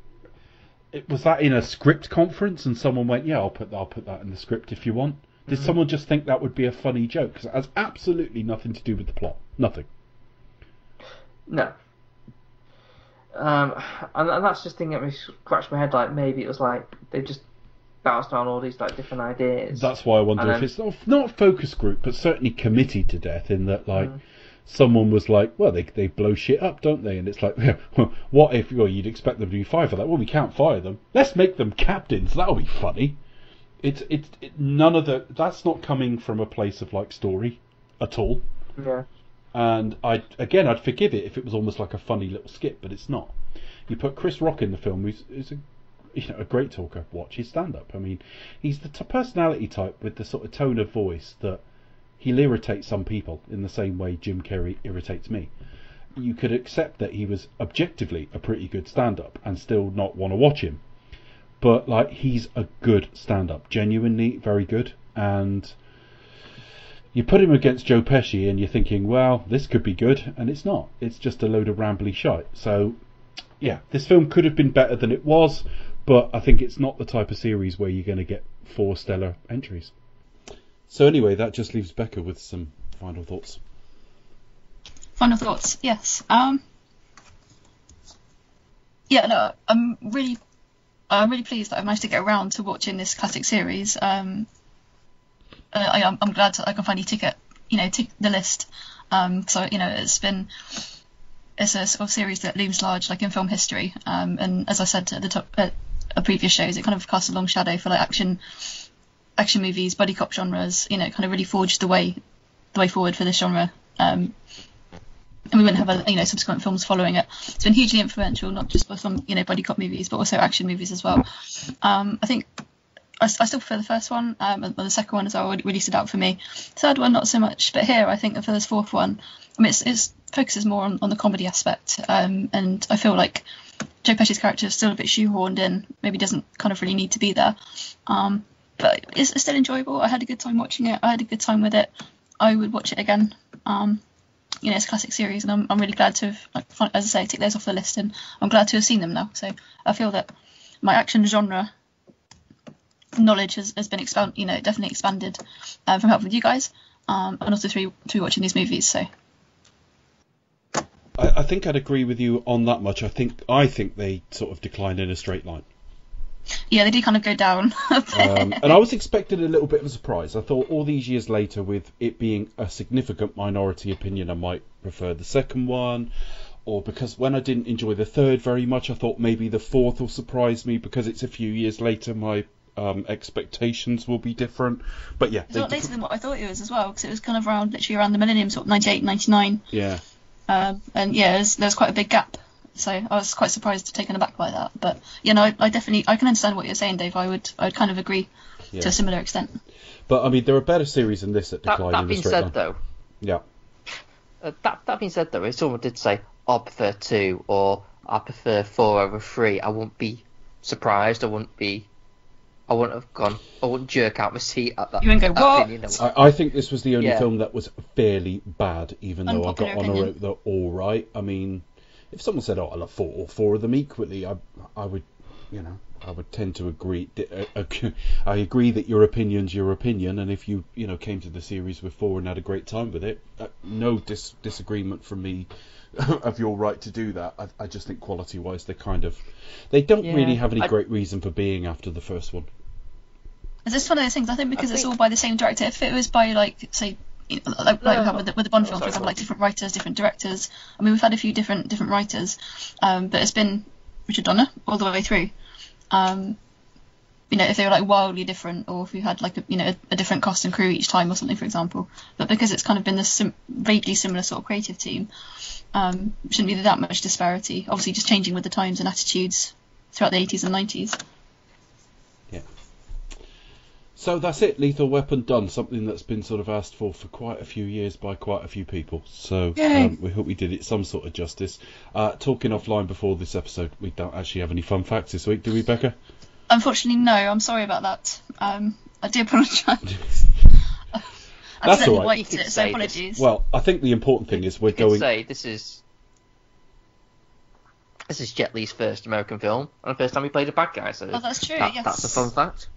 was that in a script conference, and someone went, "Yeah, I'll put that in the script if you want." Did someone just think that would be a funny joke? Because it has absolutely nothing to do with the plot. Nothing. No. And that's just thing that me scratch my head. Like maybe it was like they just bounced around all these like different ideas. That's why I wonder if it's not a focus group, but certainly committee to death. In that, like, someone was like, "Well, they blow shit up, don't they?" And it's like, what if you'd expect them to be fired for that? Well, we can't fire them. Let's make them captains. That'll be funny. None of that's not coming from a place of like story at all. Yeah. And I'd forgive it if it was almost like a funny little skit, but it's not. You put Chris Rock in the film, who's a great talker. Watch his stand-up. I mean, he's the personality type with the sort of tone of voice that he'll irritate some people in the same way Jim Carrey irritates me. You could accept that he was objectively a pretty good stand-up and still not want to watch him. But like, he's a good stand-up, genuinely very good. And you put him against Joe Pesci and you're thinking, well, this could be good, and it's not. It's just a load of rambly shite. So, yeah, this film could have been better than it was, but I think it's not the type of series where you're going to get 4 stellar entries. So anyway, that just leaves Becca with some final thoughts. Final thoughts, yes. I'm really pleased that I've managed to get around to watching this classic series. I'm glad that I can finally tick the list. So it's a sort of series that looms large, like in film history. And as I said at the top at previous shows, it kind of casts a long shadow for like action movies, buddy cop genres. Kind of really forged the way forward for this genre. And we wouldn't have subsequent films following it. It's been hugely influential, not just for some buddy cop movies, but also action movies as well. I think I still prefer the first one, but the second one as well really stood out for me. Third one not so much, but here I think for this fourth one, I mean it focuses more on the comedy aspect, and I feel like Joe Pesci's character is still a bit shoehorned in, maybe doesn't kind of really need to be there, but it's still enjoyable. I had a good time watching it. I had a good time with it. I would watch it again. It's a classic series, and I'm really glad to have, as I say, take those off the list, and I'm glad to have seen them now. So I feel that my action genre knowledge has been definitely expanded from helping with you guys, and also through watching these movies. So I think I'd agree with you on that much. I think they sort of decline in a straight line. Yeah, they do kind of go down a bit. And I was expecting a little bit of a surprise. I thought all these years later, with it being a significant minority opinion, I might prefer the second one. Or because when I didn't enjoy the third very much, I thought maybe the fourth will surprise me because it's a few years later. My expectations will be different. But yeah, it's a lot later than what I thought it was as well, because it was kind of literally around the millennium, sort of 98, 99. Yeah. And yeah, there's quite a big gap. So I was quite surprised, taken aback by that. But you know, I definitely can understand what you're saying, Dave. I would kind of agree to a similar extent. But I mean, there are better series than this that decline. That being said, though, yeah. That being said, though, if someone did say I prefer 2 or I prefer 4 over 3, I wouldn't be surprised. I wouldn't have gone. I wouldn't jerk out my seat at that. You wouldn't go, what? I think this was the only film that was fairly bad, even though I got on a rope that all right. I mean, if someone said, "Oh, I love 4 or 4 of them equally," I would, I would tend to agree. I agree that your opinion's your opinion, and if you came to the series with 4 and had a great time with it, no disagreement from me of your right to do that. I just think quality-wise, they don't really have any great reason for being after the first one. Is this one of those things? I think because it's all by the same director. If it was by say. Like we have with the Bond film, for example, like different writers, different directors. I mean, we've had a few different writers, but it's been Richard Donner all the way through. If they were like wildly different, or if you had like a different cast and crew each time or something, for example. But because it's kind of been this vaguely similar sort of creative team, shouldn't be that much disparity. Obviously, just changing with the times and attitudes throughout the 80s and 90s. Yeah. So that's it, Lethal Weapon done, something that's been sort of asked for quite a few years by quite a few people. So we hope we did it some sort of justice. Talking offline before this episode, we don't actually have any fun facts this week, do we, Becca? Unfortunately, no. I'm sorry about that. I do apologise. That's all right. So apologies. Well, I think the important thing is we're going... say this is Jet Li's first American film, and the first time he played a bad guy, so that's true, yes. That's a fun fact.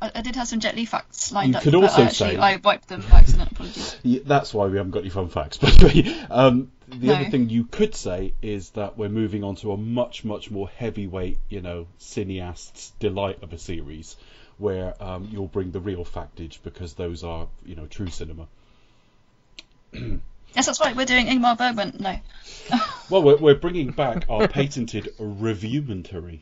I did have some Jet Li facts lined up. You could also say I wiped them by accident. Apologies. Yeah, that's why we haven't got any fun facts. But the other thing you could say is that we're moving on to a much more heavyweight, cineast's delight of a series, where you'll bring the real factage because those are, true cinema. Yes, that's right. We're doing Ingmar Bergman. No. Well, we're bringing back our patented reviewmentary,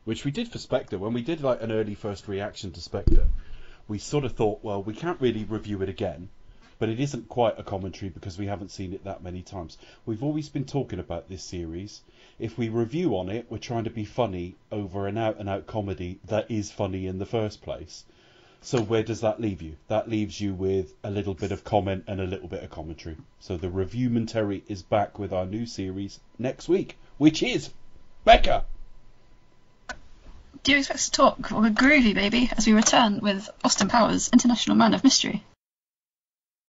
which we did for Spectre. When we did like an early first reaction to Spectre, we sort of thought, well, we can't really review it again, but it isn't quite a commentary because we haven't seen it that many times. We've always been talking about this series. If we review on it, we're trying to be funny over an out-and-out comedy that is funny in the first place. So where does that leave you? That leaves you with a little bit of comment and a little bit of commentary. So the reviewmentary is back with our new series next week, which is Becca. Do you expect us to talk? We're groovy, baby, as we return with Austin Powers, International Man of Mystery.